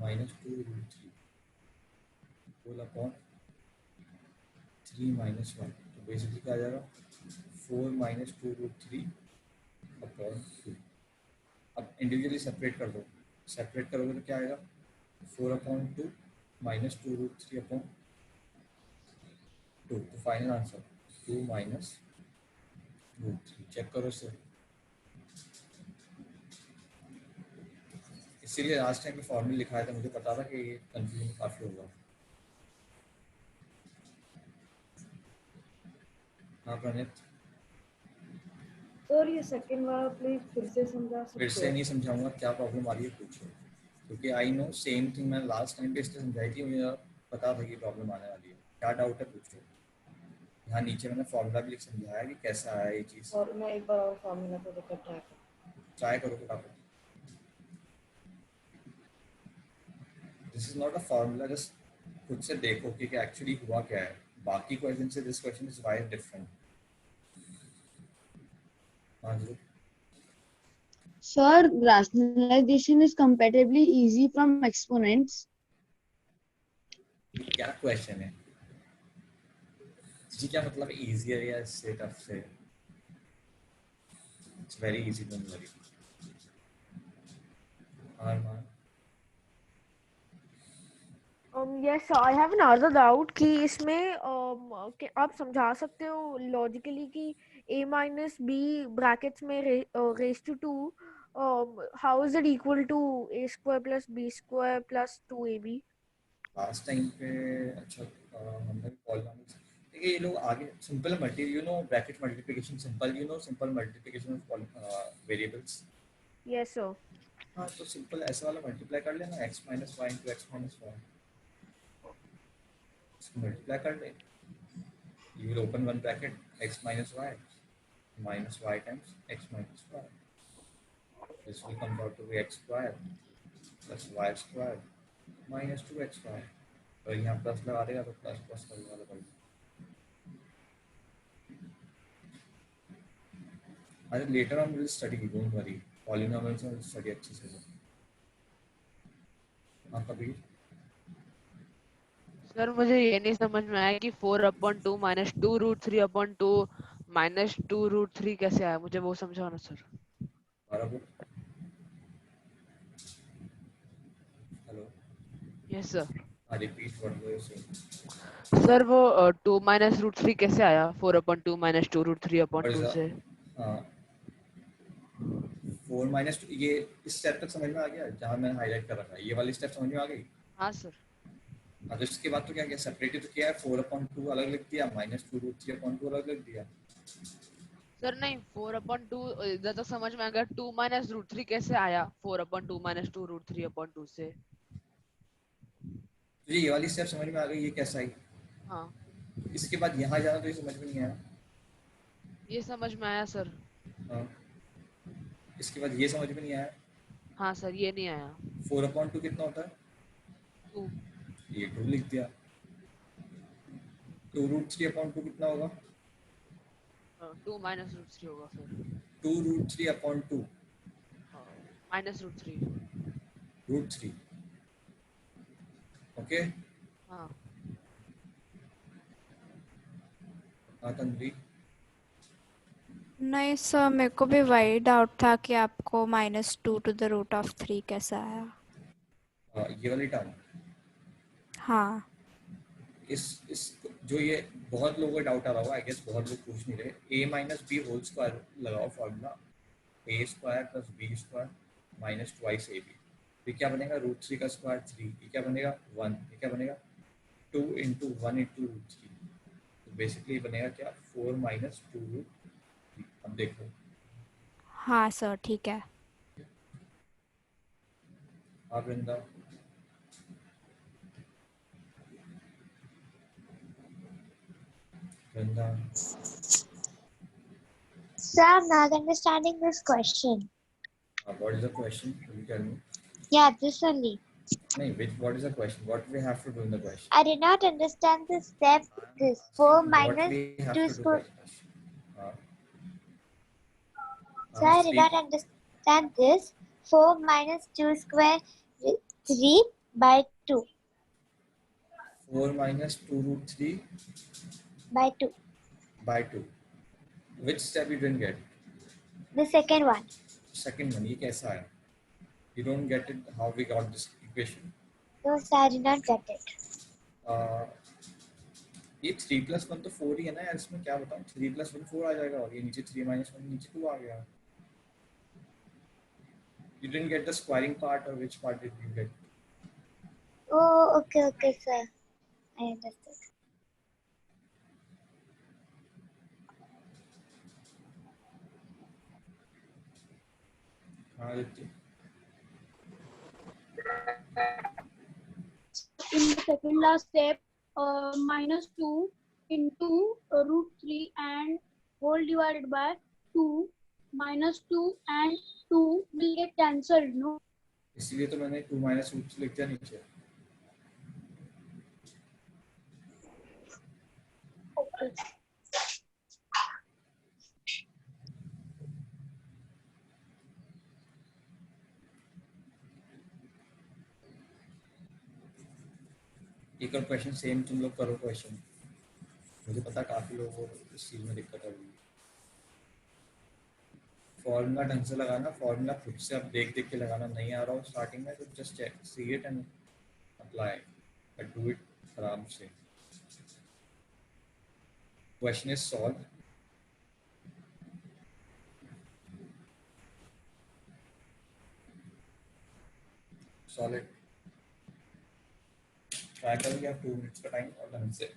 1 - 2 √3 होल अपॉन 3 - 1। तो बेसिकली क्या आ जाएगा 4 - 2 √3 अपॉन 2। अब इंडिविजुअली सेपरेट कर दो, सेपरेट करोगे तो क्या आएगा 4/2 - 2 √3 अपॉन 2। तो फाइनल आंसर 2 - √3। चेक करो सर, इसीलिए लास्ट टाइम में फॉर्मूला लिखाया था, मुझे पता था कि ये कंफ्यूजन काफ़ी होगा। हाँ प्रणित, सर ये सेकंड वाला प्लीज फिर से समझा फिर सकते से हो? नहीं समझाऊंगा, क्या प्रॉब्लम आ रही है पूछो, क्योंकि आई नो सेम थिंग मैं लास्ट टाइम पे इसलिए समझाई थी, मुझे पता था कि प्रॉब्लम आने वाली है। क्या डाउट है पूछो। यहाँ नीचे मैंने फॉर्मूला भी लिख समझाया कि कैसा आया ये चीज़। और मैं एक बार और फॉर्मूला को देखकर ट्राई करो फटाफट। This is not a formula, just खुद से देखो कि एक्चुअली हुआ क्या है। बाकी क्वेश्चन से this question is why different. हाँ जी, Sir, rationalization is comparatively easy from exponents. ये क्या क्वेश्चन है जी, क्या मतलब इजी है या इससे टफ से? It's very easy, don't worry. हाँ Yes, I have another doubt कि इसमें कि आप समझा सकते हो लॉजिकली कि a minus b ब्रैकेट्स में raise to 2 how is it equal to a square plus b square plus 2ab? Last time पे अच्छा हमने पॉलिनॉमियल्स देखिए, ये लोग आगे simple multi you know bracket multiplication, simple you know simple multiplication of variables. Yes, sir. हाँ, तो simple ऐसे वाला मल्टीप्लाई कर लेना, x - y × x - 1 मल्टीप्लाई कर ले। You will open one bracket x - y minus y times x minus y. This will come out to be x square plus y square minus 2xy. और यहाँ plus लगा देगा तो plus plus का वाला बन। अरे later on will study, don't worry, polynomials will study अच्छे से। हाँ कबीर, सर मुझे ये नहीं समझ में आया कि 4/2 - 2 √3/2 - 2 √3 कैसे आया, मुझे वो समझाओ ना सर। बराबर। Hello, yes sir. हाँ repeat what you are saying. Sir वो 2 - √3 कैसे आया 4/2 - 2 √3/2 से? 4 - 2, ये इस स्टेप तक समझ में आ गया जहाँ मैंने हाईलाइट कर रखा है, ये वाली स्टेप समझ में आ गई। हाँ सर। अब इसके बाद तो क्या किया, सेपरेट तो किया है, 4/2 अलग लिख दिया, -2 √3/2 अलग लिख दिया। सर नहीं, 4/2 इधर तो समझ में आ गया, 2 - √3 कैसे आया 4/2 - 2 √3/2 से? तो ये वाली स्टेप समझ में आ गई, ये कैसा आई। हाँ इसके बाद यहाँ जाना तो ये समझ में नहीं आया। ये समझ में आया सर। हाँ, इसके बाद ये समझ में नहीं आया। हाँ सर ये नहीं आया। 4/2 कितना होता है 2। ये 2 लिख दिया। 2 √3/2 कितना होगा 2 - √3 होगा फिर। 2 √3/2 -√3। √3 ओके। हाँ हाँ तन्वी, नहीं सर, मेरे को भी वही डाउट था कि आपको -2 to the √3 कैसा आया। ये वाली टर्म हाँ इस जो ये बहुत लोगों का डाउट आ रहा होगा, आई गेस बहुत लोग पूछ नहीं रहे, a minus B whole square लगाओ formula, A square plus B square minus twice A B. ये क्या बनेगा, रूट थ्री का स्क्वायर 3, ये क्या बनेगा 1, ये क्या बनेगा 2 इंटू 1 इंटू रूट थ्री। तो बेसिकली बनेगा क्या 4 माइनस 2 रूट 3। अब देखो हाँ सर ठीक है। आप वृंदा वृंदा Sir, I'm not understanding this question. what is the question, will you tell me? Yeah, this only. No, what is the question, what we have to do in the question? I did not understand the step. This 4 What minus we have 2 to do square. for the question? Sir, I did not understand this. 4 minus 2 square 3 by 2. 4 minus 2 root 3 By 2. by 2. Which step you didn't get? The second one. Second one, ये कैसा है? You don't get it, how we got this equation? No, sir, I did not get it. ये 3 plus 1 तो 4 ही है ना यार, इसमें क्या बताऊँ, 3 plus 1 4 आ जाएगा, और ये नीचे 3 minus 1 नीचे 2 आ गया। You didn't get the squaring part, or which part did you get? Oh, okay, sir. I understood. हाँ दित्य। In the second last step, minus 2 into root 3 and whole divided by 2, minus 2 and 2 will get cancelled, no? इसीलिए तो मैंने 2 minus root 3 लिख दिया नीचे। Okay. एक और question same तुम लोग करो क्वेश्चन, मुझे पता काफी लोगों को इस चीज में दिक्कत होगी। फॉर्मूला ढंग से लगाना, फॉर्मूला खुद से अब देख देख के लगाना, नहीं आ रहा हो स्टार्टिंग में तो just check, see it and apply, but do it आराम से। Question is solve. Solve it, try करोगे आप 2 मिनट्स का टाइम और ढंग से।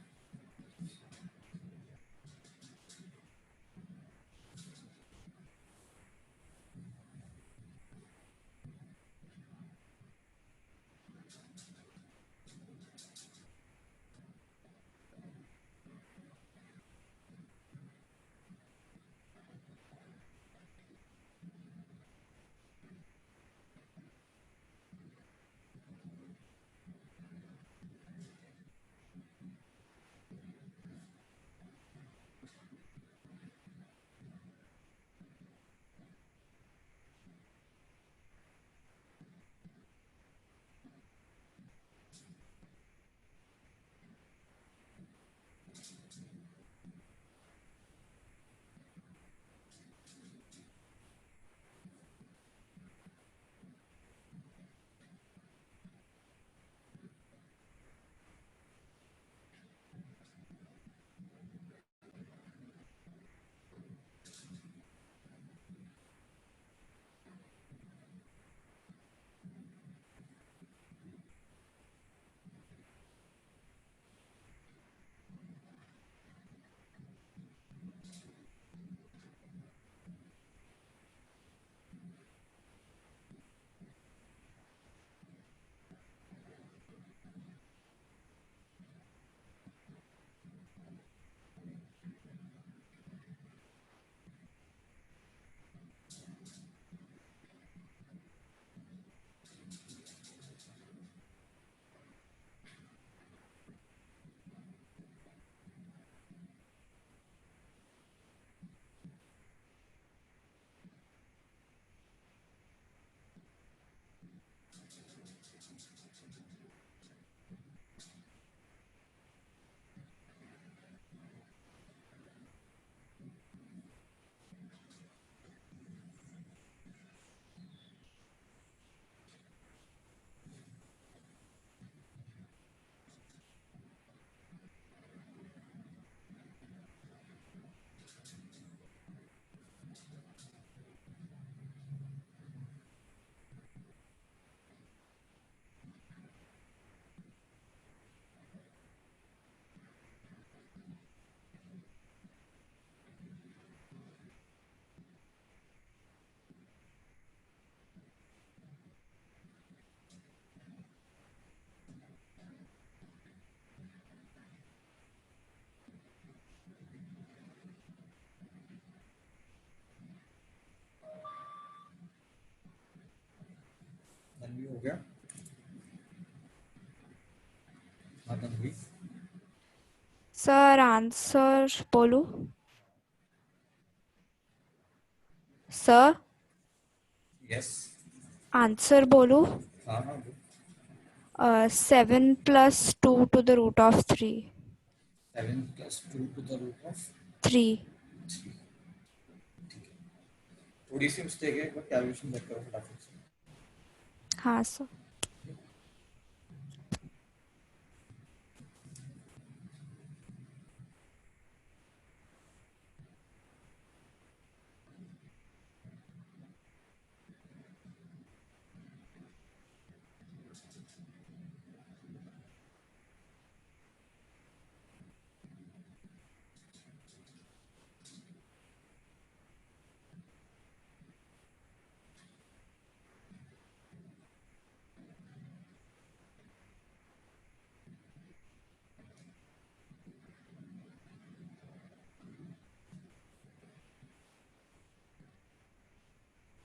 हो गया? हाँ तन्वी, सर आंसर बोलूं? सर यस, आंसर बोलूं? हाँ हाँ बोल। 7 + 2 to the root of 3. 7 + 2 to the root of 3. 3। ठीक है, थोड़ी सी मिस्टेक है, एक बार कैलकुलेशन चेक करो फटाफट से। हाँ सर।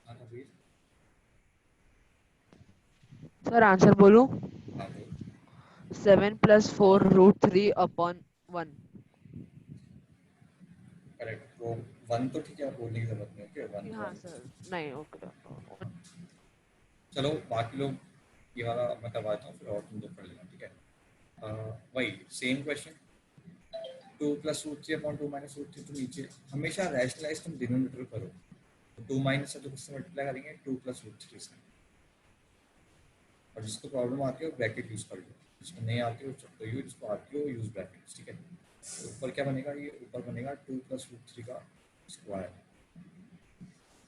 हाँ तन्वीर, सर आंसर बोलूं? हाँ बोल। 7 + 4√3/1। करेक्ट, वो 1 तो ठीक है, बोलने की जरूरत नहीं है, ओके 1 हाँ 1। सर, नहीं ओके। चलो बाकी लोग ये वाला मैं करवाता हूँ, फिर और तुम लोग कर लेना, ठीक है? वही सेम क्वेश्चन, 2 + √3/2 - √3, तो नीचे हमेशा रैशनलाइज तुम डिनोमिनेटर करो, तो 2 माइनस है तो किससे मल्टीप्लाई करेंगे? 2 + √3 से। और जिसको प्रॉब्लम आती है वो ब्रैकेट यूज कर लो, जिसको नहीं आती है तो यूज, जिसको आती है वो यूज ब्रैकेट, ठीक है? तो ऊपर क्या बनेगा? ये ऊपर बनेगा 2 + √3 का स्क्वायर,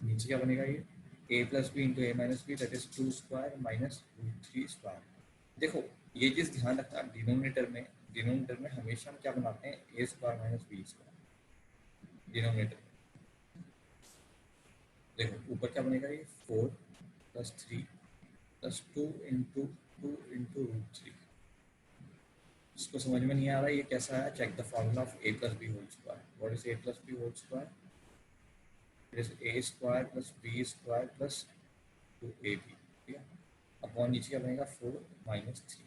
नीचे क्या बनेगा? ये a + b × a - b, that is 2 square minus √3 square. देखो ये चीज ध्यान रखना, डिनोमिनेटर में हमेशा हम क्या बनाते हैं? a square minus b square denominator में। देखो ऊपर क्या बनेगा? ये 4 + 3 + 2 × 2 × √3। इसको समझ में नहीं आ रहा ये कैसा है? Check the formula of a + b whole square. What is a + b whole square? It is a square + b square + 2ab, ठीक है? अपॉन नीचे क्या बनेगा? 4 - 3।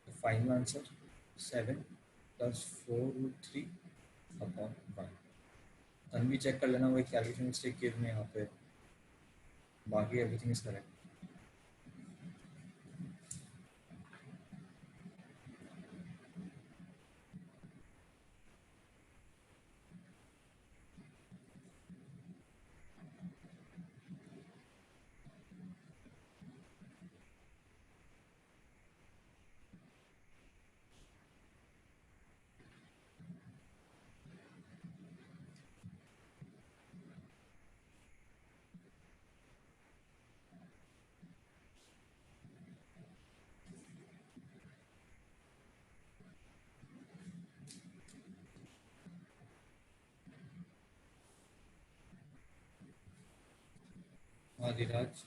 तो फाइनल आंसर 7 + 4√3/1। तन भी चेक कर लेना, वो कैलकुलेशन मिस्टेक किए तुमने यहाँ पे, बाकी एवरीथिंग इज करेक्ट। हाँ धीराज,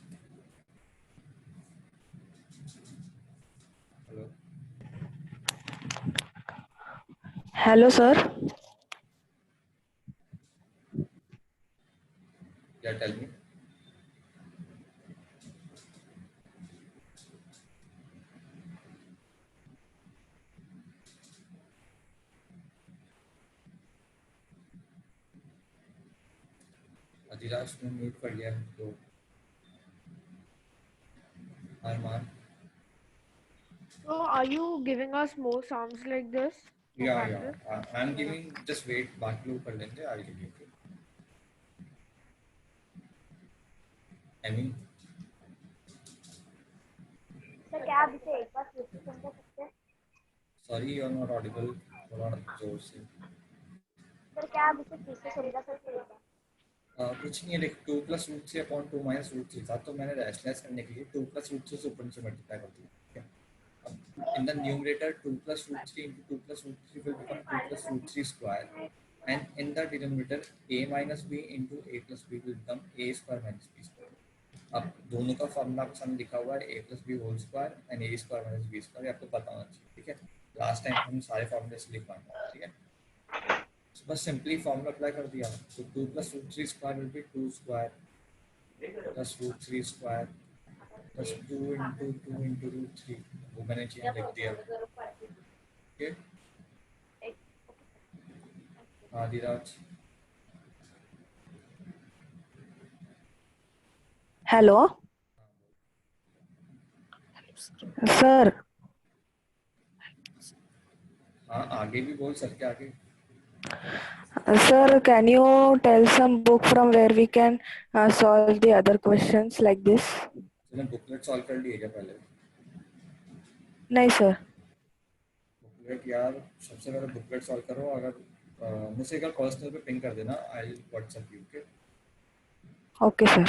हेलो, हेलो सर। क्या टेल मी? धीराज ने म्यूट कर लिया तो अरमान, So, are you giving us more sounds like this for या practice? I am giving, just wait, बाकी लोग कर लेंगे, I will give you. I mean तो क्या आप इसे एक बार फिर से समझा सकते हैं? Sorry you are not audible, थोड़ा जोर से। सर क्या आप इसे फिर से समझा सकते हैं? कुछ नहीं है, देख 2 + √3/2 - √3 था, तो मैंने रैशनलाइज करने के लिए 2 + √3 से ऊपर नीचे मल्टीप्लाई कर दिया, ठीक है? अब इन the numerator 2 + √3 × 2 + √3 will become 2 + √3 square, and in the denominator a - b × a + b will become a square minus b square। अब दोनों का फॉर्मूला आपके सामने लिखा हुआ है, a + b whole square and a square minus b square, ये आपको पता होना चाहिए, ठीक है? लास्ट टाइम हम सारे फॉर्मूले से लिखवाए, ठीक है? बस सिंपली फॉर्मूला अप्लाई कर दिया, तो 2 + √3 square will be 2 square + √3 square बस 2 into रूट 3 वो मैंने चेंज लिख दिया. Okay. आदिराज. Hello sir. हाँ आगे भी बोल सर के आगे. Sir, can you tell some book from where we can solve the other questions like this? तूने बुकलेट सॉल्व कर लिए क्या पहले? नहीं सर. बुकलेट यार सबसे पहले बुकलेट सॉल्व करो. अगर मुझसे एक बार पर्सनल पे पिंग कर देना. I WhatsApp you. Okay. Okay sir.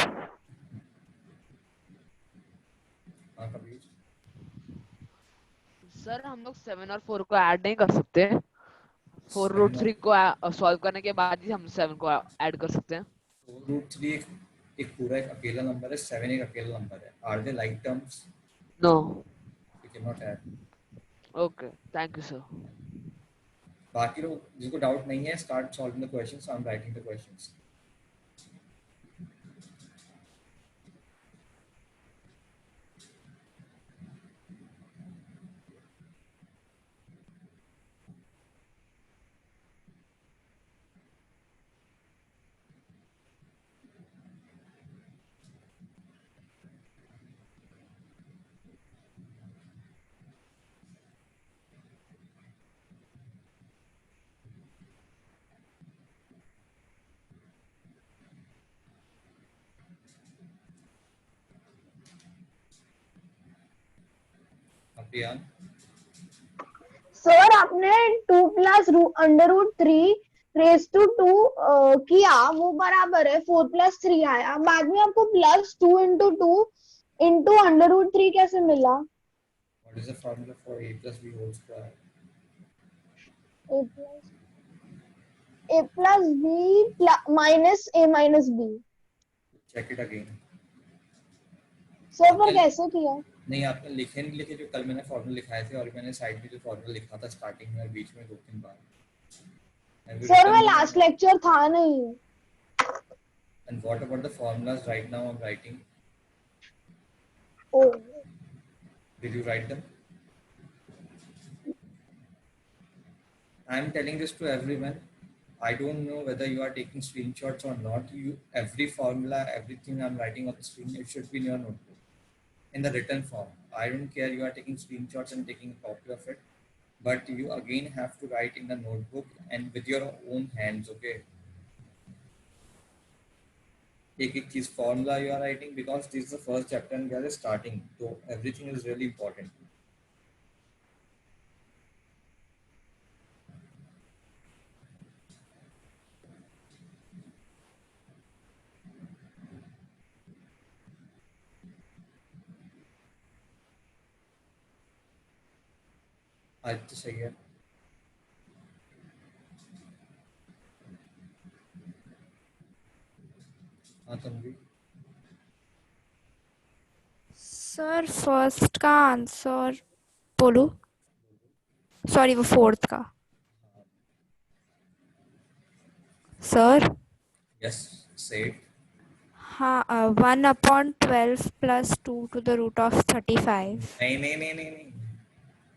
हाँ कबीर. सर हम लोग 7 और 4 को ऐड नहीं कर सकते. 4 रूट 3 को सॉल्व करने के बाद ही हम 7 को ऐड कर सकते हैं. 4 रूट 3 एक पूरा एक अकेला नंबर है. 7 एक अकेला नंबर है. Are they like terms? No. We can not add. Okay thank you sir. बाकी लोग जिसको डाउट नहीं है start solving the questions. I am writing the questions. Abhiyan. Sir आपने 2 plus under root 3 raise to 2 किया, वो बराबर है 4 प्लस 3 आया. बाद में आपको plus 2 into 2 into under root 3 कैसे मिला? What is the formula for a plus b whole square? a plus b minus a minus b. Check it again. Sir पर कैसे किया? नहीं आपने लिखे नहीं लिखे जो कल मैंने फॉर्मूला लिखाए थे. और मैंने साइड में जो फॉर्मूला लिखा था स्टार्टिंग में और बीच में 2-3 बार. सर मैं लास्ट लेक्चर था नहीं. And what about the formulas right now I'm writing? Oh. Did you write them? I'm telling this to everyone. I don't know whether you are taking screenshots or not. Every formula, everything I'm writing on the screen, it should be in your notebook in the written form. I don't care you are taking screenshots and taking a copy of it, but you again have to write in the notebook and with your own hands. Okay. एक चीज formula you are writing because this is the first chapter and we are starting. तो everything is really important. आज तो सही है. हाँ Tanvi. Sir first का answer बोलो. सॉरी वो फोर्थ का. सर. Yes say it. हाँ 1/12 plus 2 to the root of 35.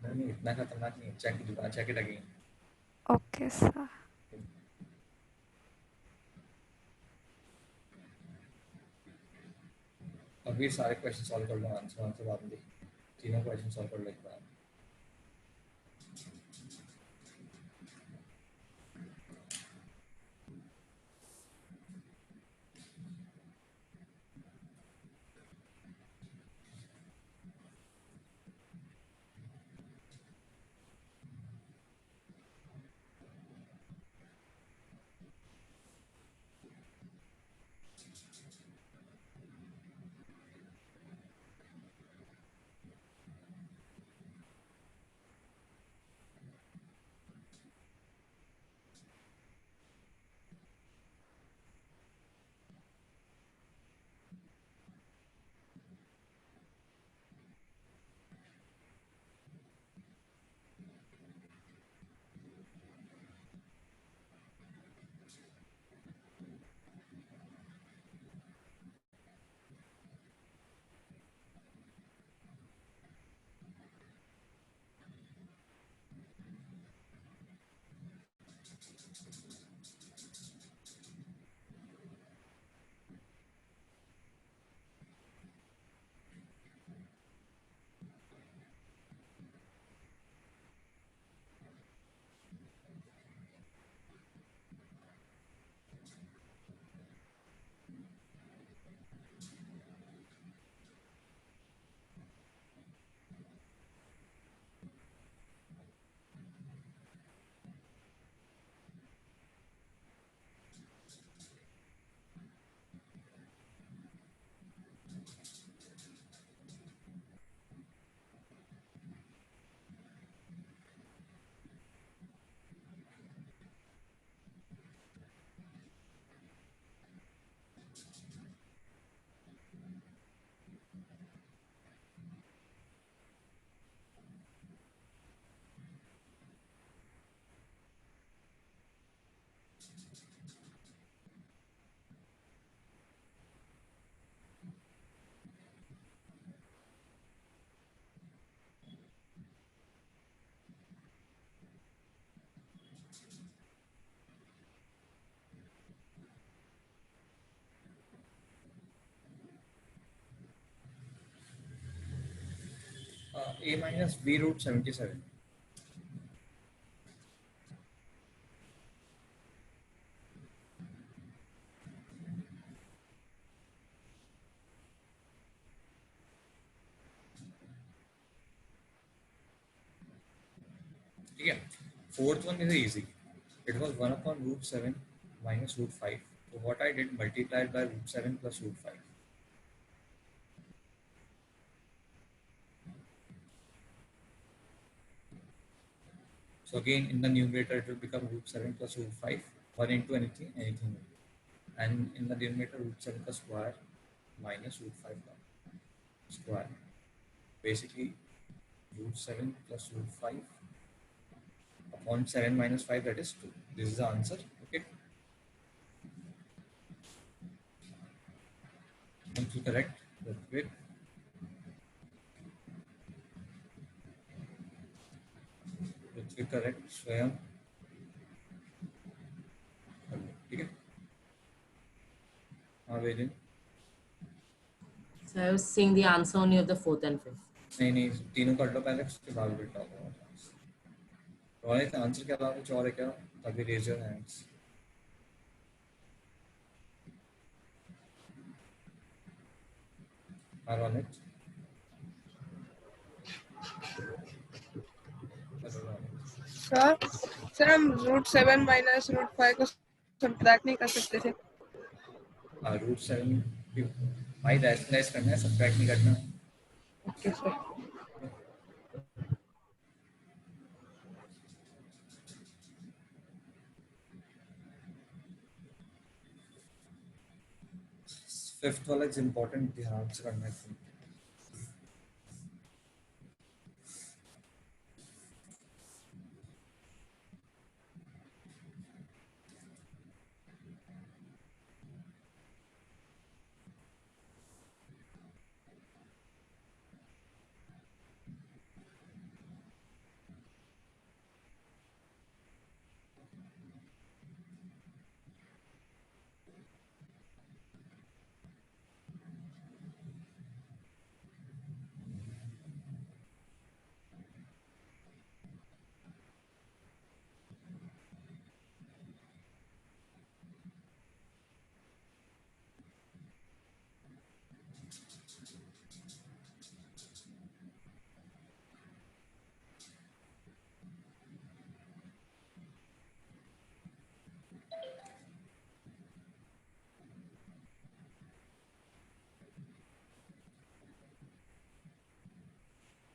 नहीं इतना खतरनाक नहीं. Check it again. Okay sir. अभी सारे क्वेश्चन सॉल्व कर लो. आंसर बाद में तीनों क्वेश्चन सॉल्व कर लो एक बार. a minus b root 77. ठीक है, fourth one is easy. It was 1 upon root 7 minus root 5. So what I did, multiplied by root 7 plus root 5. So again, in the numerator, it will become root 7 plus root 5. 1 into anything, anything. And in the denominator, root 7 plus square minus root 5 square. Basically, root 7 plus root 5 upon 7 minus 5, that is 2. This is the answer. Okay. One to correct. That's great. That's correct. Swayam. ठीक है. हाँ वेरिन. So I was seeing the answer only of the fourth and fifth. नहीं तीनों कर लो पहले, उसके बाद बेटा होगा. रोहित आंसर के अलावा कुछ और है क्या? तभी रेज योर हैंड्स. हाँ रोहित. सर हम रूट 7 माइनस रूट 5 को सब्ट्रैक्ट नहीं कर सकते थे. रूट 7 भाई रैशनलाइज करना है, सब्ट्रैक्ट नहीं करना. Okay sir. फिफ्थ वाला इज इम्पोर्टेंट, ध्यान से करना है.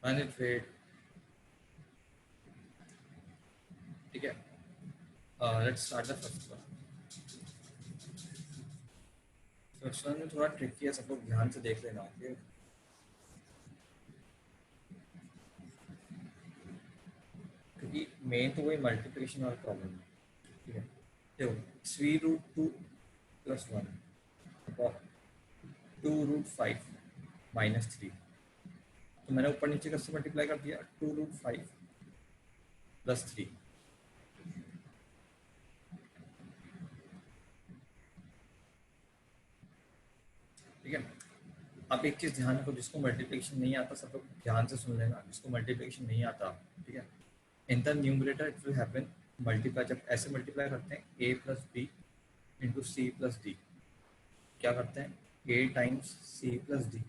Manage wait. ठीक है, let's start the first one. First one में थोड़ा ट्रिकी है, सब लोग ध्यान से देख लेना. ओके, क्योंकि मेन तो वही मल्टीप्लिकेशन वाला प्रॉब्लम है. ठीक है, देखो 3 रूट 2 प्लस 1 2 रूट 5 माइनस 3. तो मैंने ऊपर नीचे कैसे मल्टीप्लाई कर दिया, 2 रूट 5 प्लस 3. ठीक है, आप एक चीज ध्यान रखो, जिसको मल्टीप्लिकेशन नहीं आता सब लोग ध्यान से सुन लेना. जिसको मल्टीप्लिकेशन नहीं आता, ठीक है, in the numerator it will happen multiply. जब ऐसे मल्टीप्लाई करते हैं a plus B into C plus D, क्या करते हैं a times C plus D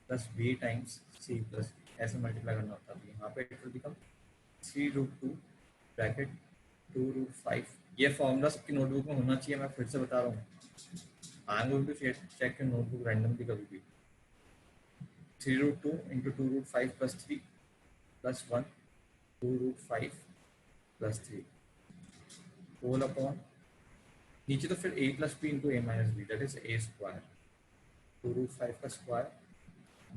plus B times C plus, ऐसे मल्टीप्लाई करना होता है. यहाँ पे it will become 3 root 2 bracket 2 root 5. ये फॉर्मूला सबकी नोटबुक में होना चाहिए, मैं फिर से बता रहा हूँ. I am going to check your notebook randomly कभी भी. 3 root 2 into 2 root 5 plus 3 plus 1 2 root 5 plus 3 whole upon, नीचे तो फिर a plus B into A minus B, that is a square. 2 root 5 का स्क्वायर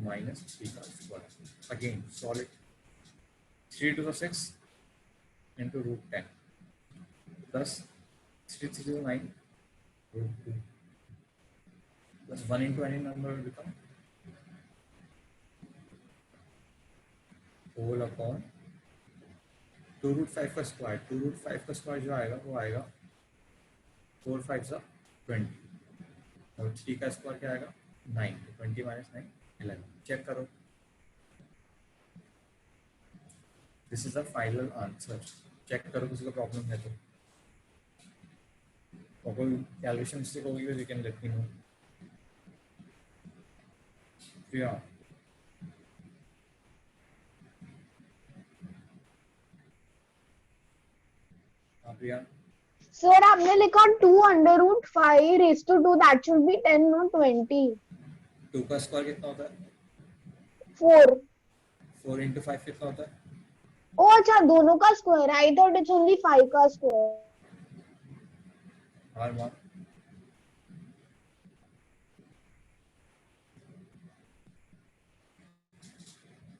minus 3 का square. Again solve it. 3 to the 6 into root 10 plus 3 to the 9 root 2 plus 1 into any number will become whole upon 2 root 5 का square. 2 root 5 का square जो आएगा वो आएगा 4 5 सा 20 और 3 का स्क्वायर क्या आएगा 9. 20 minus 9 11. चेक करो. This is the final answer. Check करो किसी को प्रॉब्लम है तो, और कोई कैलकुलेशन मिस्टेक होगी तो you can let me know. Priya, हाँ प्रिया, सर आपने लिखा 2√5 raised to 2, that should be 10 not 20. 2 का स्क्वायर कितना होता है? 4. 4 इंटू 5 कितना होता है? ओ अच्छा, दोनों का square. I thought it's only 5 का स्क्वायर। हार मान,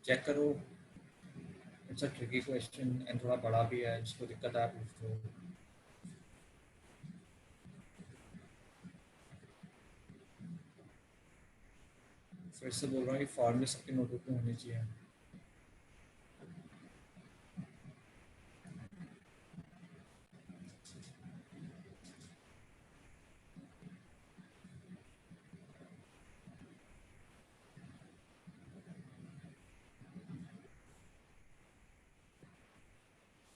चेक करो। It's a tricky question and थोड़ा बड़ा भी है, जिसको दिक्कत है पूछ दो। फिर से बोल रहा हूँ, ये फॉर्मूले सबके नोटबुक में होने चाहिए।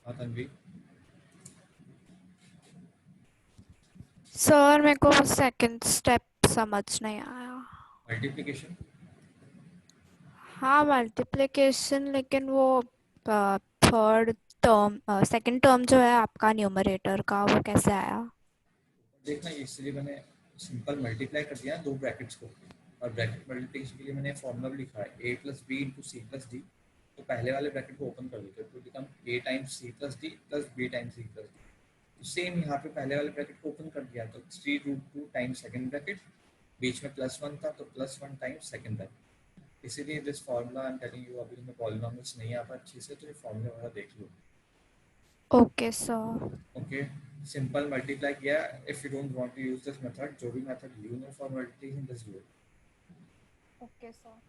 हाँ तन्वी, सर मेरे को सेकंड स्टेप समझ नहीं आया। मल्टीप्लिकेशन। हाँ मल्टीप्लिकेशन, लेकिन वो थर्ड टर्म सेकंड टर्म जो है आपका न्यूमरेटर का, वो कैसे आया? देखना, इसलिए मैंने सिंपल मल्टीप्लाई कर दिया दो ब्रैकेट्स को, और ब्रैकेट मल्टीप्लिकेशन के लिए मैंने फॉर्मूला भी लिखा है a plus B into C plus D. तो पहले वाले ब्रैकेट को ओपन कर देते तो become a times C plus D plus B times C plus D. तो सेम यहाँ पे पहले वाले ब्रैकेट को ओपन कर दिया तो 3√2 टाइम्स सेकंड ब्रैकेट, बीच में +1 था तो +1 टाइम्स सेकंड ब्रैकेट। इसीलिए this formula I am telling you, अभी तुम्हें पॉलिनॉमियल्स नहीं आता अच्छे से तो ये फॉर्मूला वाला देख लो। Okay sir. Okay, simple multiply किया। If you don't want to use this method, जो भी method you know for multiplication just do it. Okay sir.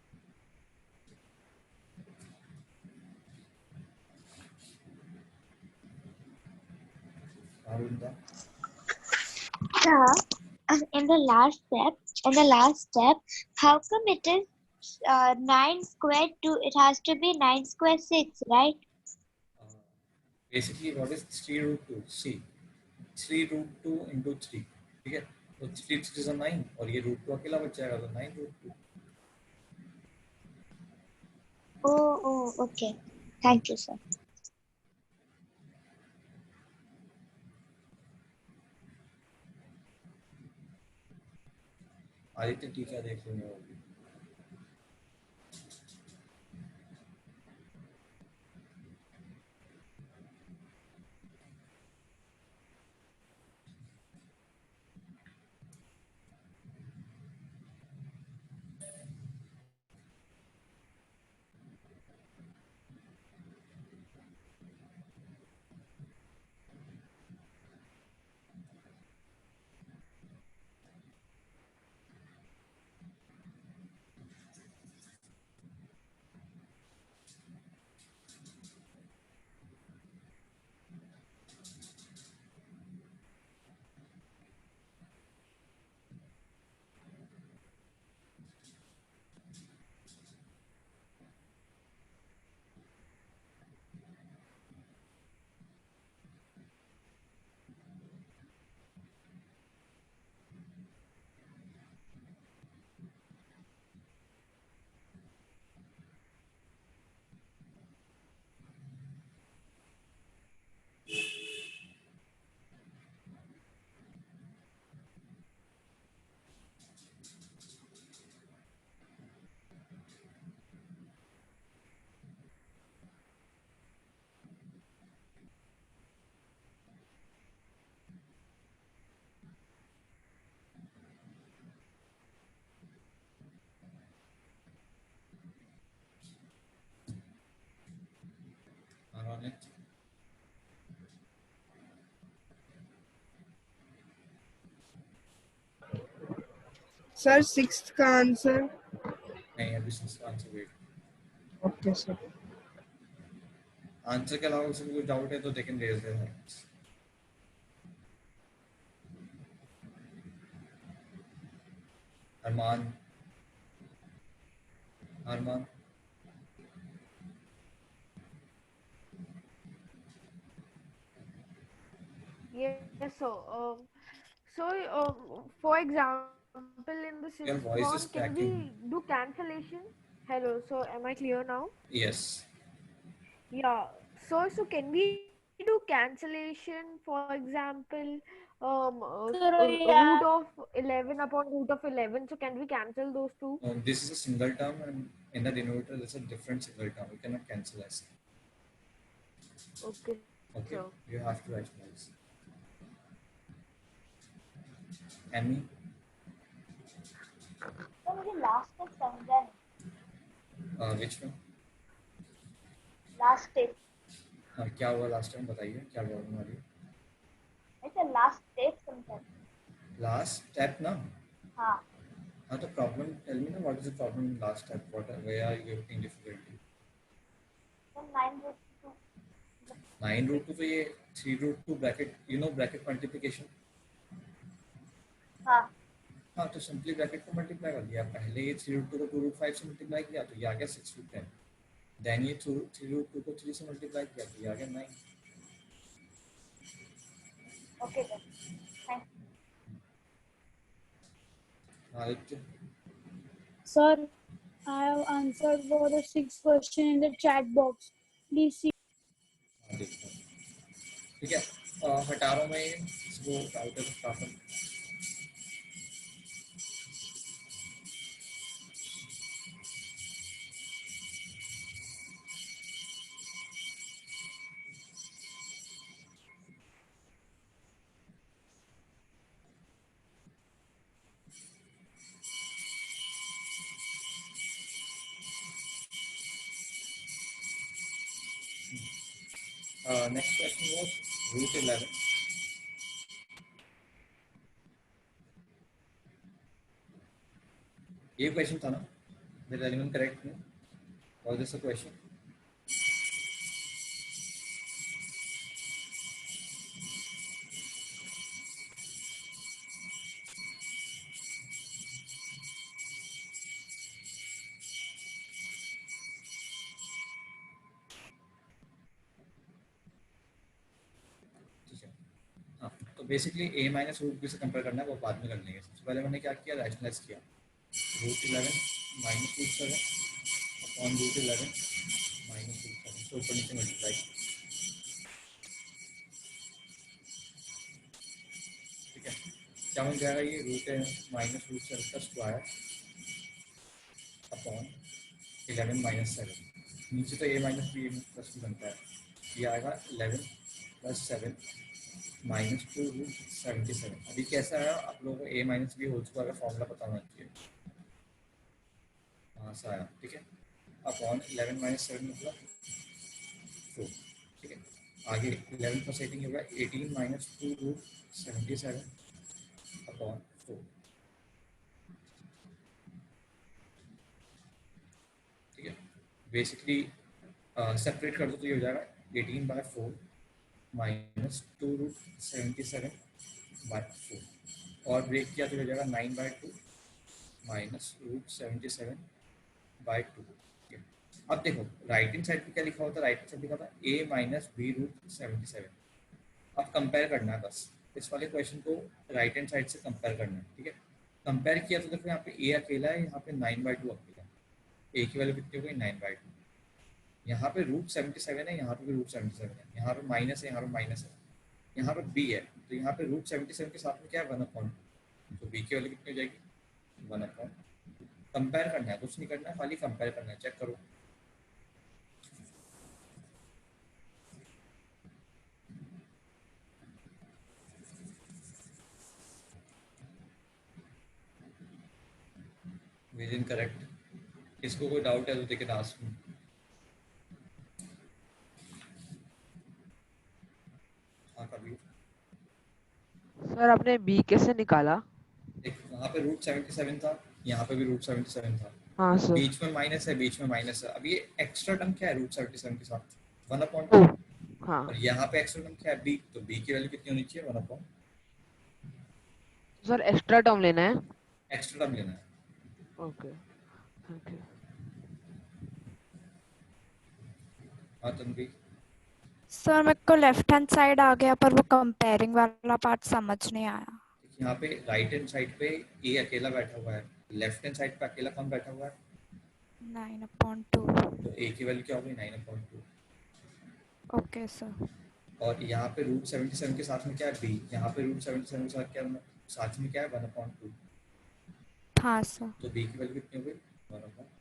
Arunda, Sir, in the last step, how come it is 9 square 2? It has to be 9 square 6, right? basically what is 3√2? See, 3√2 into 3, ठीक है? तो 3 is a 9 और ये root 2 अकेला बच जाएगा तो 9√2। Oh, okay. Thank you, sir. Aditya टीका देख लेंगे वो भी। on it. सर सिक्स्थ का आंसर। नहीं, अभी six answer wait. Okay sir. Answer के अलावा किसी को कुछ डाउट है तो they can raise their hands. Arman, Arman, Yes, for example, in the Your sixth voice one, is can cracking. we do cancellation? Hello, so am I clear now? Yes. Yeah. So can we do cancellation? For example, Sir, root yeah. of 11 upon root of 11. So can we cancel those two? This is a single term, and in the denominator, there's a different single term. You cannot cancel as. Okay, Okay, sir. you have to rationalize. Emmy, तो मुझे last step समझा नहीं which one? Last step क्या हुआ last time बताइए, क्या problem आ रही है? ऐसे लास्ट स्टेप समझा लास्ट स्टेप ना? हाँ हाँ तो प्रॉब्लम, टेल मी ना what is the problem in last step, what where are you getting difficulty? तो 9 रूट 9 रूट 2 तो ये 3 root 2 bracket, you know bracket multiplication. हाँ हाँ तो सिंपली ब्रैकेट को मल्टीप्लाई कर दिया, पहले ये 3 रूट 2 को 2 रूट 5 से मल्टीप्लाई किया तो ये आ गया 6 रूट 10, देन ये 3 रूट 2 को 3 से मल्टीप्लाई किया तो ये आ गया 9। Okay thank Aditya, Sir, I have answered for the sixth question in the chat box. Please see. हाँ देखता हूँ, ठीक है। हटा रहा हूँ मैं ये, इसको out of start. Next question was root 11. ये क्वेश्चन था ना? Did anyone correct me? Was this a question? ठीक है। हाँ तो basically a minus root B से कंपेयर करना है, वो बाद में कर लेंगे। सबसे पहले मैंने क्या किया, रैशनलाइज किया। Root 11 minus root 7 upon root 11 minus root 7, तो ऊपर नीचे मल्टीप्लाई। ठीक है, क्या बन जाएगा ये, रूट माइनस रूट 7 का स्क्वायर अपॉन 11 माइनस 7। नीचे तो a minus B plus B बनता है, ये आएगा 11 प्लस 7 माइनस 2 रूट 77। अभी कैसा है, आप लोगों को a minus B whole square का फॉर्मूला पता होना चाहिए। हाँ सा आया, ठीक है। अपॉन 11 माइनस 7 मतलब 4, ठीक है। आगे 11 प्लस 18 होगा 18 माइनस 2 रूट 77 अपॉन 4, ठीक है। बेसिकली सेपरेट कर दो तो ये हो जाएगा 18 बाय 4 माइनस 2 रूट 77 बाय 4, और ब्रेक किया तो हो जाएगा 9 बाय 2 माइनस रूट 77 बाय 2। ठीक है, अब देखो राइट हैंड साइड पे क्या लिखा होता है, राइट हैंड साइड लिखा था a माइनस बी रूट 77। अब कंपेयर करना है, बस इस वाले क्वेश्चन को राइट हैंड साइड से कंपेयर करना है। ठीक है, कंपेयर किया तो देखो यहाँ पे a अकेला है, यहाँ पे 9/2 अकेला है। a की वैल्यू कितनी हो गई 9/2। यहाँ पे रूट 77 है, यहाँ पे भी रूट 77 है, यहाँ पे माइनस है, यहाँ पे माइनस है, यहाँ पे b है, तो यहाँ पे रूट 77 के साथ में क्या है 1/2, तो b की वैल्यू कितनी हो जाएगी 1/2। कंपेयर करना है, कुछ नहीं करना है, खाली कंपेयर करना है। चेक करो, विद इन करेक्ट। किसको कोई डाउट है तो देखिए आस्क मी। हाँ कभी सर आपने बी कैसे निकाला? देख, वहाँ पे रूट 77 था, यहाँ पे भी रूट 77 था। हाँ सर। बीच में माइनस है, बीच में माइनस है। अब ये एक्स्ट्रा टर्म क्या है रूट 77 के साथ 1/2। हाँ। और यहाँ पे एक्स्ट्रा टर्म क्या है b, तो b की वैल्यू कितनी होनी चाहिए 1/2। सर एक्स्ट्रा टर्म लेना है? एक्स्ट्रा टर्म लेना है। Okay thank you. हाँ तन्वी, सर मेरे को लेफ्ट हैंड साइड आ गया पर वो कंपेयरिंग वाला पार्ट समझ नहीं आया। यहाँ पे राइट हैंड साइड पे ए अकेला बैठा हुआ है, लेफ्ट हैंड साइड पे अकेला कौन बैठा हुआ है? 9/2। तो ए की वैल्यू क्या होगी? 9/2। Okay sir. और यहाँ पे रूट 77 के साथ में क्या है? बी। यहाँ पे रूट 77 के साथ में क्या है? 1/2। हाँ सर। तो बी की वैल्यू कितनी हो गई? 1/2।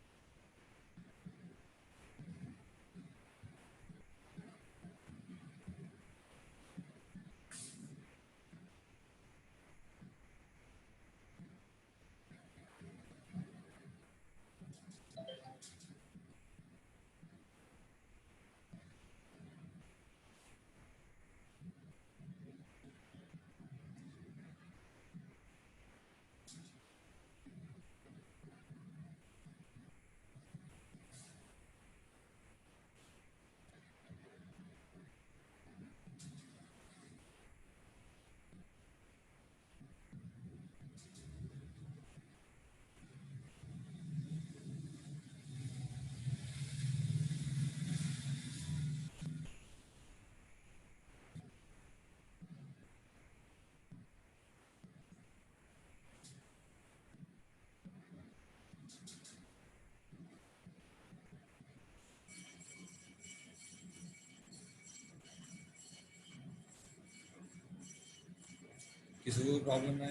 किसी को प्रॉब्लम है?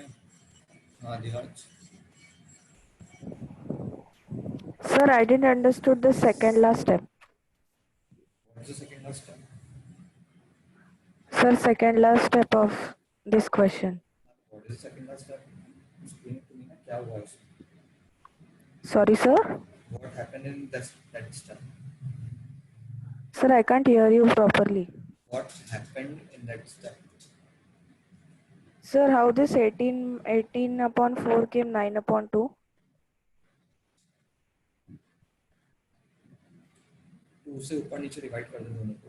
हाँ धीरज। Sir, I didn't understood the second last step. What is the second last step? Sir, second last step of this question. What is the second last step? Explain it to me ना, क्या हुआ उसमें? Sorry, sir. What happened in that step? Sir, I can't hear you properly. What happened in that step? Sir, how this 18/4 came 9/2? 2 से ऊपर नीचे divide कर दो दोनों को।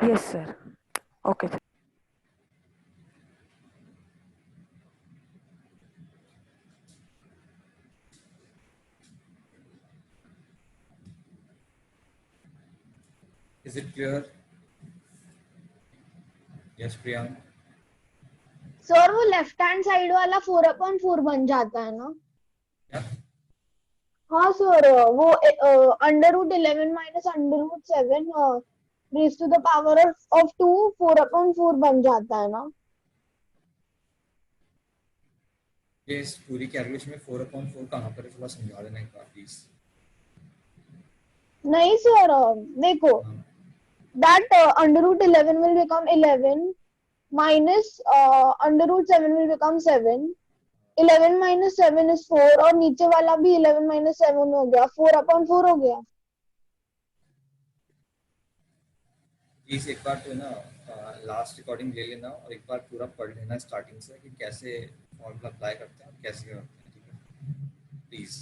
Yes, sir. Okay. Sir. Is it clear? Yes, Priyank. Sir वो left hand side वाला 4/4 बन जाता है ना? क्या? हाँ सर, वो √11 minus √7 raise to the power of 2 4/4 बन जाता है ना? ये इस पूरी कैलकुलेशन में 4/4 कहाँ पर है? थोड़ा समझा देना एक बार प्लीज। नहीं सर, देखो that √11 will become 11 minus √7 will become 7. 11 minus 7 is 4 और नीचे वाला भी 11 minus 7 हो गया, 4/4 हो गया। प्लीज एक बार तो ना लास्ट रिकॉर्डिंग ले लेना और एक बार पूरा पढ़ लेना स्टार्टिंग से कि कैसे फॉर्मूला अप्लाई करते हैं और कैसे करते हैं, ठीक है? प्लीज।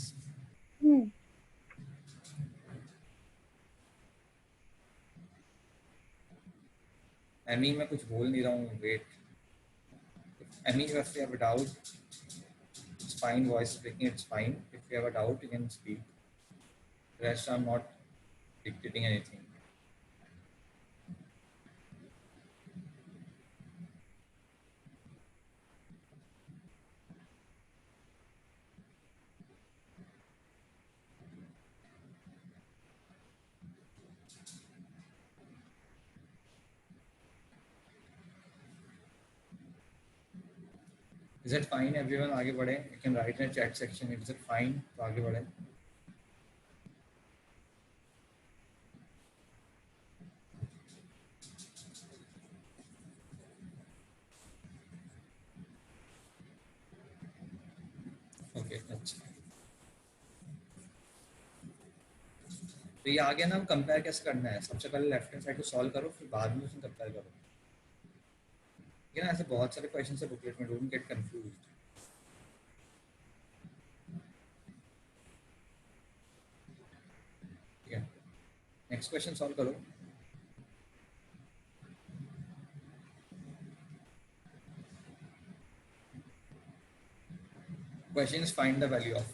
एमी मैं कुछ बोल नहीं रहा हूँ, wait. Amy if you have a doubt, it's fine, voice speaking, it's fine. If you have a doubt, you can speak. Rest I'm not dictating anything. Is it fine everyone? आगे बढ़े? You can write in the chat section. Is it fine? तो आगे बढ़े। Okay, अच्छा। तो ये आगे ना कंपेयर कैसे करना है? सबसे पहले लेफ्ट हैंड साइड को सॉल्व करो, फिर बाद में उसमें कंपेयर करो। ठीक है ना? ऐसे बहुत सारे क्वेश्चन है बुकलेट में, डोंट गेट कंफ्यूज्ड। ठीक है, नेक्स्ट क्वेश्चन सॉल्व करो। Question is find the value of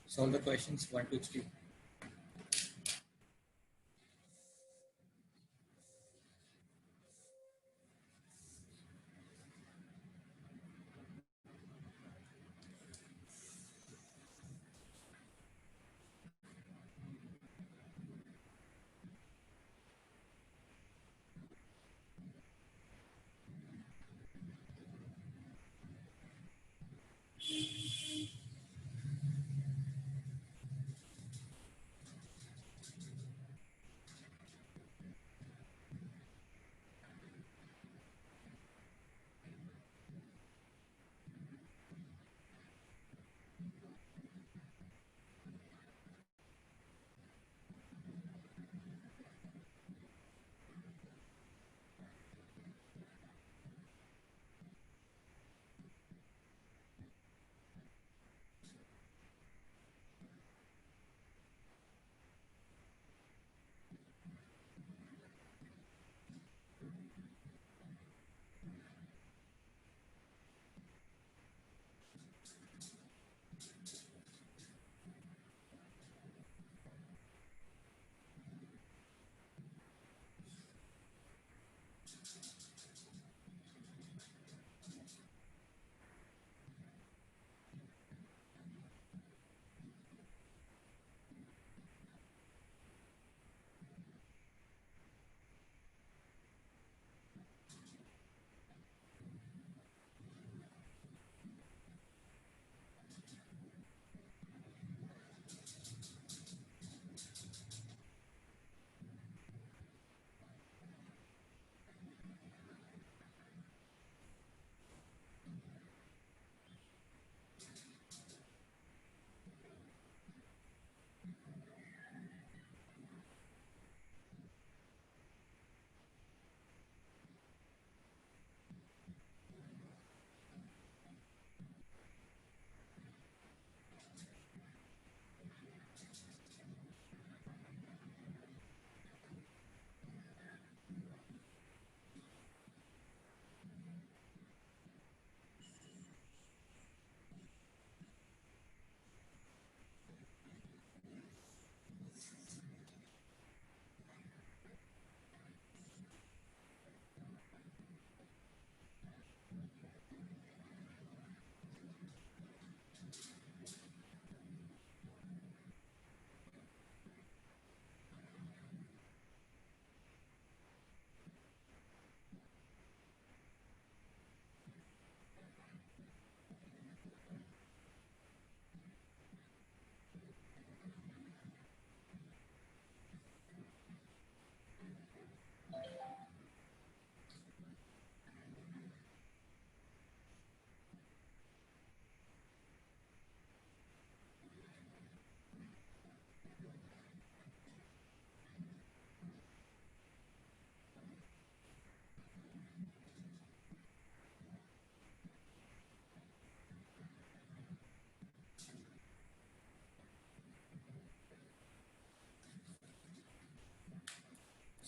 Solve the questions 1, 2, 3.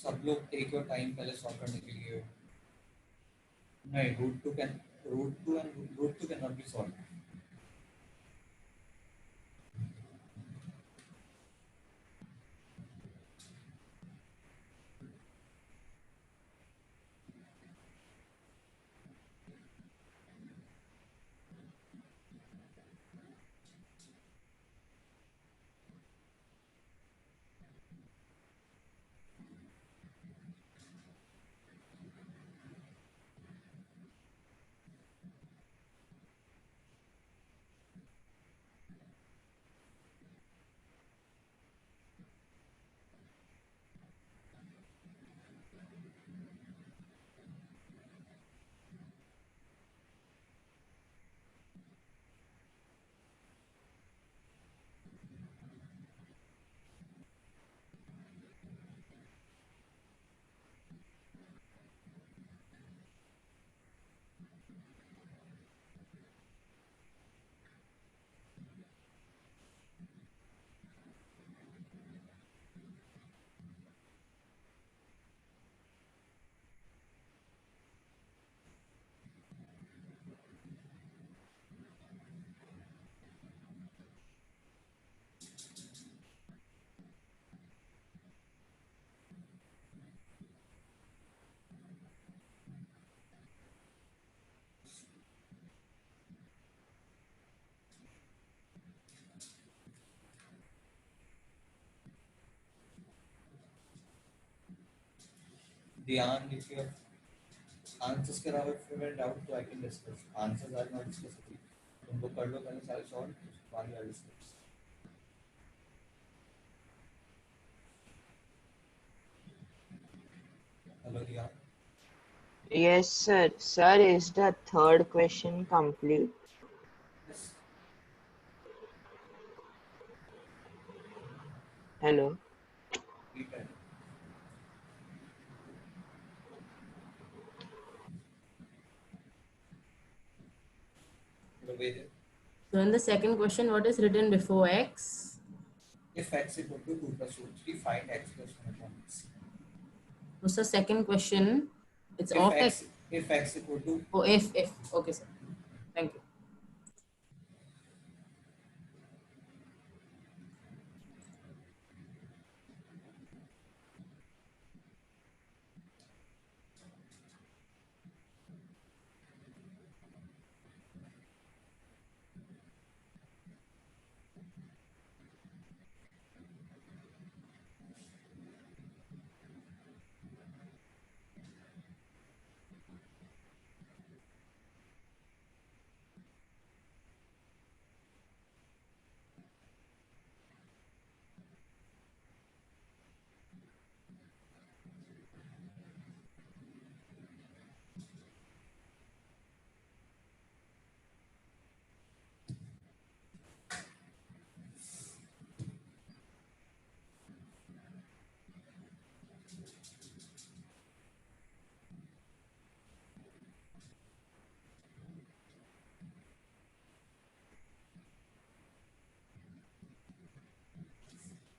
सब लोग टेक योर टाइम पहले सॉल्व करने के लिए. नहीं, root two and root two can not be solve. Diyan, if you have answers के अलावा फिर मैं डाउट तो I can discuss answers are not discuss तुमको कर लो पहले सारे सॉल्व बाद में discuss hello Riya Yes, sir. Sir, is the third question complete? Hello. ठीक है So in the second question, what is written before x? if x equal to 2 plus root 3 find x plus 1 upon x What's the second question? It's if of x x. if x equal to Oh, if. Okay, sir. Thank you.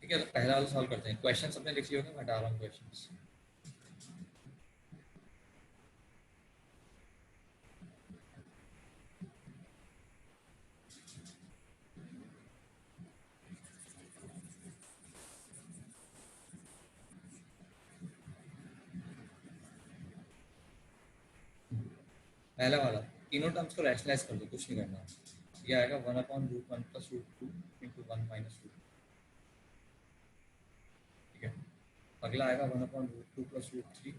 ठीक है तो पहला वाला solve करते हैं questions अपने लिख लियो मैं हटा रहा हूं क्वेश्चंस पहला वाला तीनों टर्म्स को रैशनलाइज कर दो कुछ नहीं करना ये आएगा 1/√1 plus √2 into 1 minus √2 ठीक है अगला आएगा 1/√2 plus √3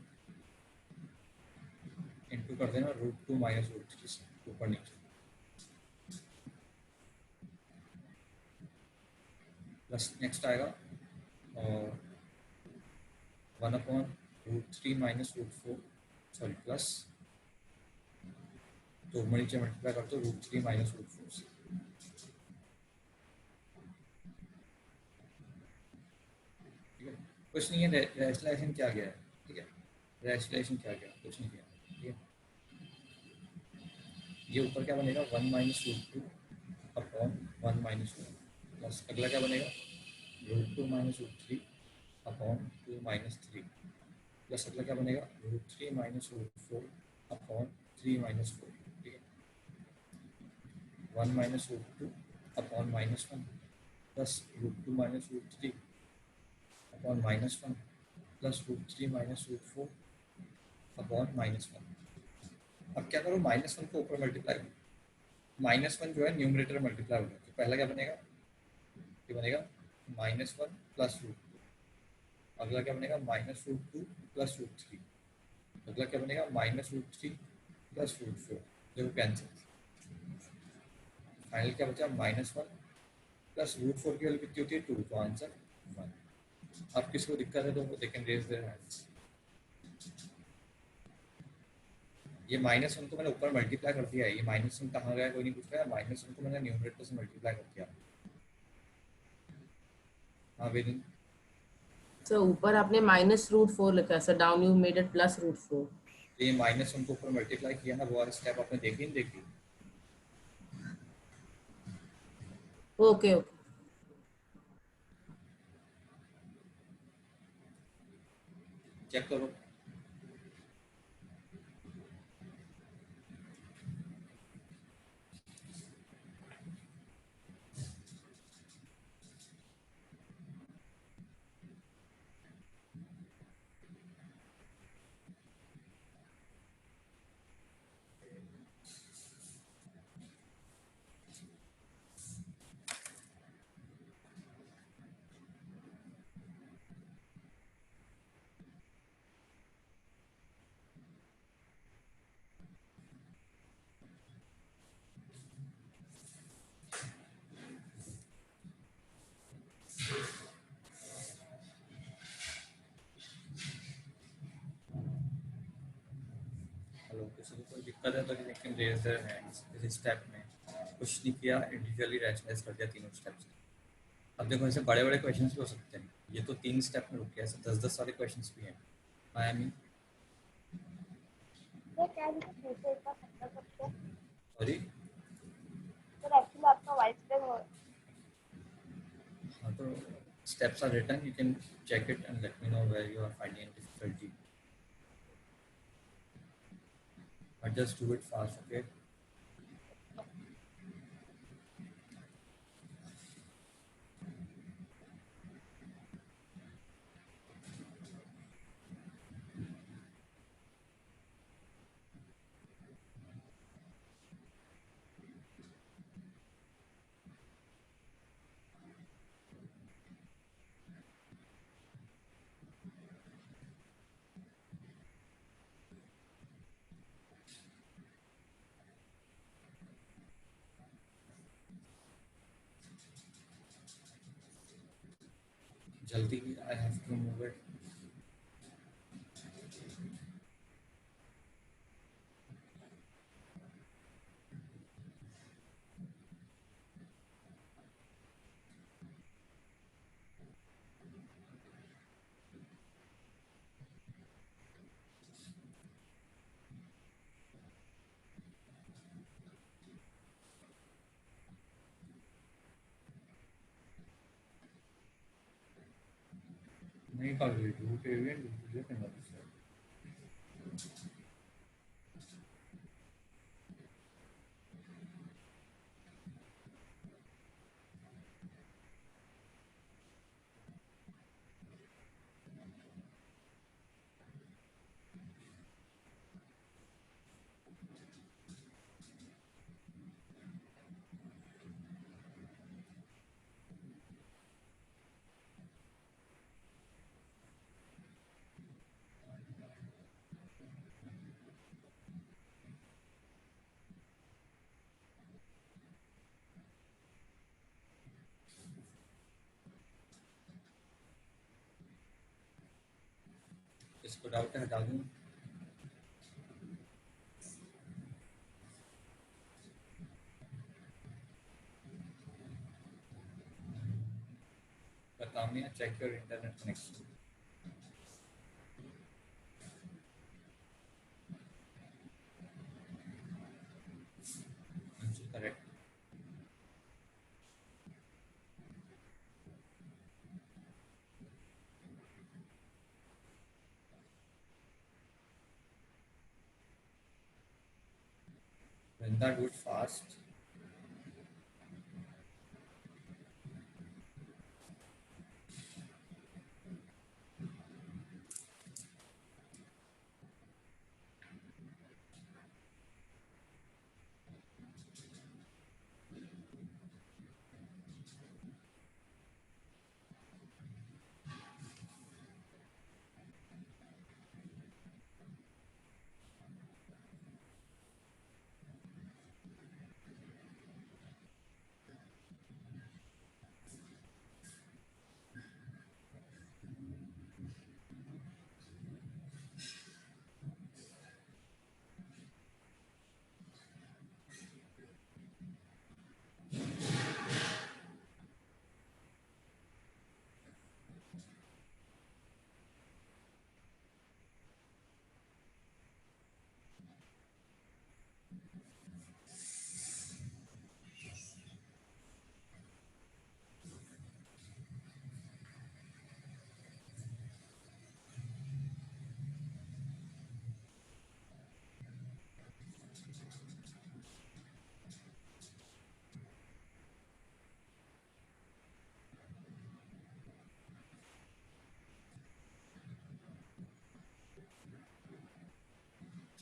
इंटू कर देना √2 minus √3 से ऊपर नीचे प्लस नेक्स्ट आएगा 1/√3 minus √4 सॉरी प्लस तो नीचे मल्टीप्लाई कर दो √3 minus √4 से ठीक है कुछ नहीं है रैशनलाइजेशन क्या गया है ठीक है रैशनलाइजेशन क्या गया कुछ नहीं किया ठीक है ये ऊपर क्या बनेगा 1 minus √2 अपॉन 1 minus 1 प्लस अगला क्या बनेगा √2 minus √3 अपॉन 2 minus 3 प्लस अगला क्या बनेगा √3 minus √4 अपॉन 3 minus 4 ठीक है 1 minus √2 upon -1 plus √2 minus √3 upon -1 plus √3 minus √4 upon -1 अब क्या करो -1 को ऊपर मल्टीप्लाई करो -1 जो है न्यूमरेटर मल्टीप्लाई होगा तो पहला क्या बनेगा ये बनेगा -1 प्लस √2 अगला क्या बनेगा -√2 प्लस √3 अगला क्या बनेगा -√3 प्लस √4 देखो कैंसिल फाइनल क्या बचा -1 प्लस √4 की वैल्यू कितनी होती है 2 तो आंसर 1 अब किसको दिक्कत है तो they can raise their hands ये -1 को मैंने ऊपर मल्टीप्लाई कर दिया है ये -1 कहाँ गया कोई नहीं पूछ रहा है -1 को मैंने न्यूमरेटर से मल्टीप्लाई कर दिया हाँ वेदिन So ऊपर आपने -√4 लिखा है sir down you made it +√4 ये -1 को ऊपर मल्टीप्लाई किया ना वो वाला स्टेप आपने देखी नहीं देखी ओके ओके चेक करो दिक्कत है तो they can raise their hands इस स्टेप में कुछ नहीं किया इंडिविजुअली रैशनलाइज कर दिया तीनों स्टेप्स। अब देखो ऐसे बड़े बड़े क्वेश्चंस भी हो सकते हैं, ये तो 3 स्टेप में रुक गया, ऐसे 10-10 वाले क्वेश्चंस भी हैं। आई मीन सर क्या मुझे फिर से एक बार समझा सकते हैं? सॉरी सर एक्चुअली आपका वॉइस ब्रेक हो हाँ, तो steps are written, you can check it and let me know where you are finding difficulty, but just do it fast, okay? जल्दी I have to move it. नहीं कर रही root avian दूसरे के अंदर से इसको डाउट हटा दूं। बताओ नहीं, check your internet connection. Correct. Vrinda, do it fast.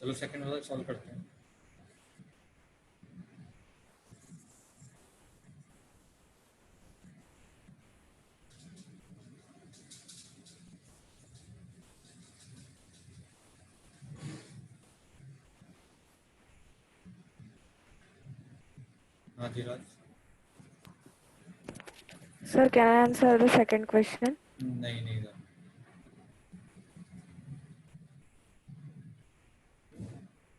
चलो सेकंड वाला सॉल्व करते हैं। हाँ Dhiraj. Sir, can I answer the second question? नहीं नहीं था।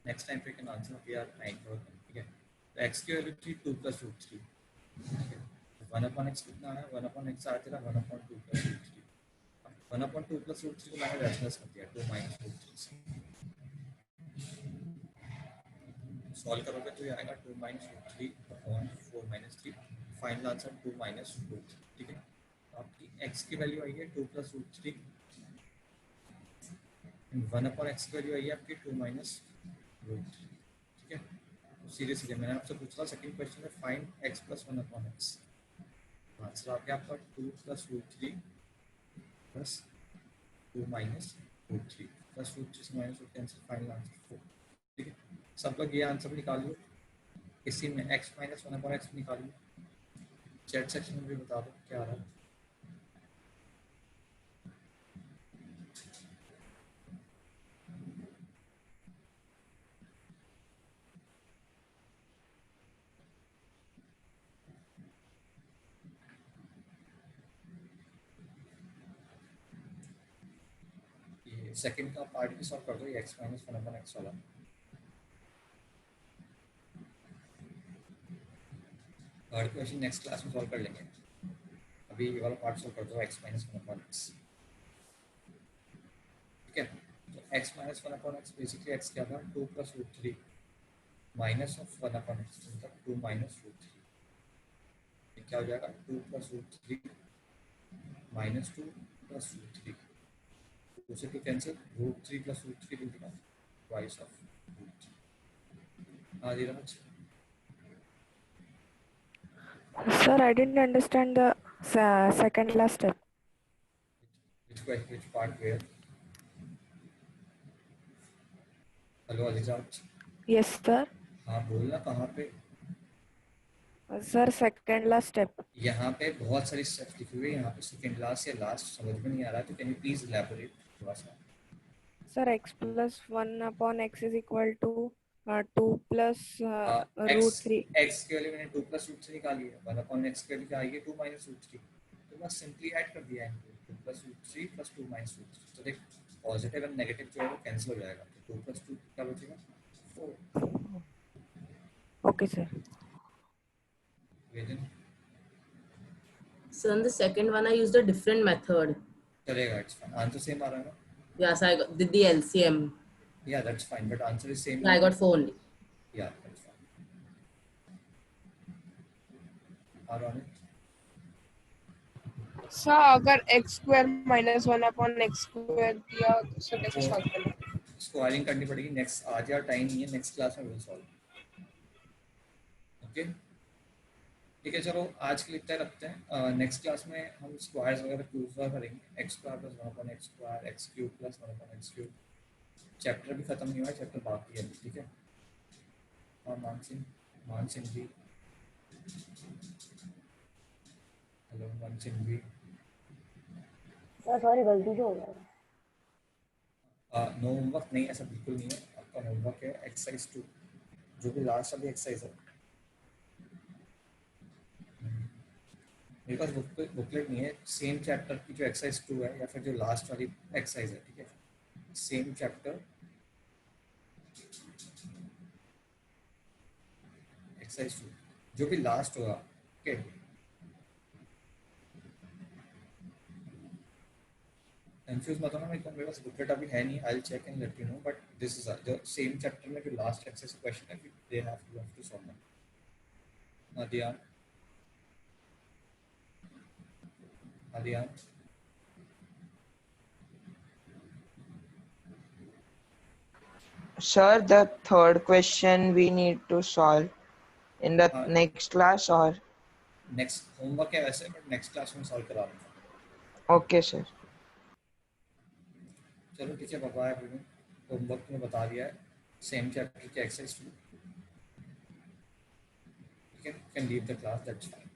Next next time we can answer we are 9 for ठीक है. तो x की वैल्यू थी 2 plus root 3. 1/x कितना है? 1/x आया तेरा 1/2 plus root 3. 1/2 plus root 3 को मैंने रैशनलाइज कर दिया 2 minus root 3 से. सॉल्व करोगे तो ये आएगा 2 minus root 3 upon 4 minus 3. Final answer 2 minus root 3. ठीक है. आपकी x की वैल्यू आई है 2 plus root 3. 1/x की वैल्यू आई है आपकी 2 minus root 3. ठीक है. सीरियसली मैंने आपसे पूछा सेकंड क्वेश्चन में find x plus 1/x. Answer आ गया आपका 2 plus root 3 plus 2 minus root 3 plus root 3 से minus root cancel final answer 4. ठीक है. सब लोग ये आंसर निकाल लो. इसी में x minus 1/x निकाल लो. चैट सेक्शन में भी बता दो क्या आ रहा है. सेकंड का पार्ट भी सॉल्व कर दो ये x minus 1/x वाला. थर्ड क्वेश्चन नेक्स्ट क्लास में सॉल्व कर लेंगे. अभी ये वाला पार्ट सॉल्व कर दो x minus 1/x. ठीक है. तो x minus 1/x basically x क्या था 2 plus root 3 minus of 1/x मतलब 2 minus root 3. ये क्या हो जाएगा 2 plus root 3 minus 2 plus root 3. उसे तो cancel root 3 plus root 3 will become twice of root 3. हाँ धीरज. Sir, I didn't understand the second last step. Which part where? Hello Alizat. Yes, sir. हाँ बोलना कहाँ पे. Sir, second last step. यहाँ पे बहुत सारी स्टेप्स लिखी हुई है. यहाँ पे सेकंड लास्ट या लास्ट समझ में नहीं आ रहा तो कैन यू प्लीज इलैबोरेट थोड़ा सा. Sir, x plus 1/x is equal to 2 plus root 3. x के वैल्यू मैंने 2 plus root 3 निकाली है. 1/x की वैल्यू क्या आई है 2 minus root 3. तो बस सिंपली ऐड कर दिया है 2 plus root 3 plus 2 minus root 3. तो देख पॉजिटिव एंड नेगेटिव जो है वो कैंसिल हो जाएगा. तो 2 plus 2 क्या बचेगा 4. Okay, sir. वेदन So in the second one, I used a different method. चलेगा. It's fine. आंसर सेम आ रहा है ना. Yes, I did the LCM. Yeah, that's fine. But answer is same. I got 4 only. Yeah, that's fine. Are on it. Sir अगर x square minus 1/x square दिया तो sir कैसे solve करना. Squaring करनी पड़ेगी. नेक्स्ट आज यार time नहीं है. नेक्स्ट क्लास में विल सॉल्व. ओके ठीक है. चलो आज के लिए इतना रखते हैं. नेक्स्ट क्लास में हम स्क्वायर्स वगैरह प्रूफ करेंगे. x square plus 1/x square x cube plus 1/x cube. Chapter भी खत्म नहीं हुआ है. चैप्टर बाकी है. ठीक है. और मानसिंह जी. हेलो मानसिंह जी. सॉरी गलती से हो गया. नो होमवर्क नहीं. ऐसा बिल्कुल नहीं है. आपका होमवर्क है एक्सरसाइज 2 जो भी लास्ट वाली एक्सरसाइज है. मेरे पास बुकलेट नहीं है. सेम चैप्टर की जो एक्सरसाइज 2 है या फिर जो लास्ट वाली एक्सरसाइज है. ठीक है. सेम चैप्टर एक्सरसाइज 2 जो भी लास्ट होगा. ओके कंफ्यूज मत होना. मेरे पास बुकलेट अभी है नहीं. I will check and let you know. But this is the same chapter में जो लास्ट एक्सरसाइज क्वेश्चन है they have to solve. Nadia Adrian. Sir, the third question we need to solve in the next class or next homework है वैसे but next class में solve करा दूंगा. okay sir. चलो ठीक है. Bye everyone. होमवर्क में बता दिया है. सेम चैप्टर की exercise 2. You can leave the class. That's fine.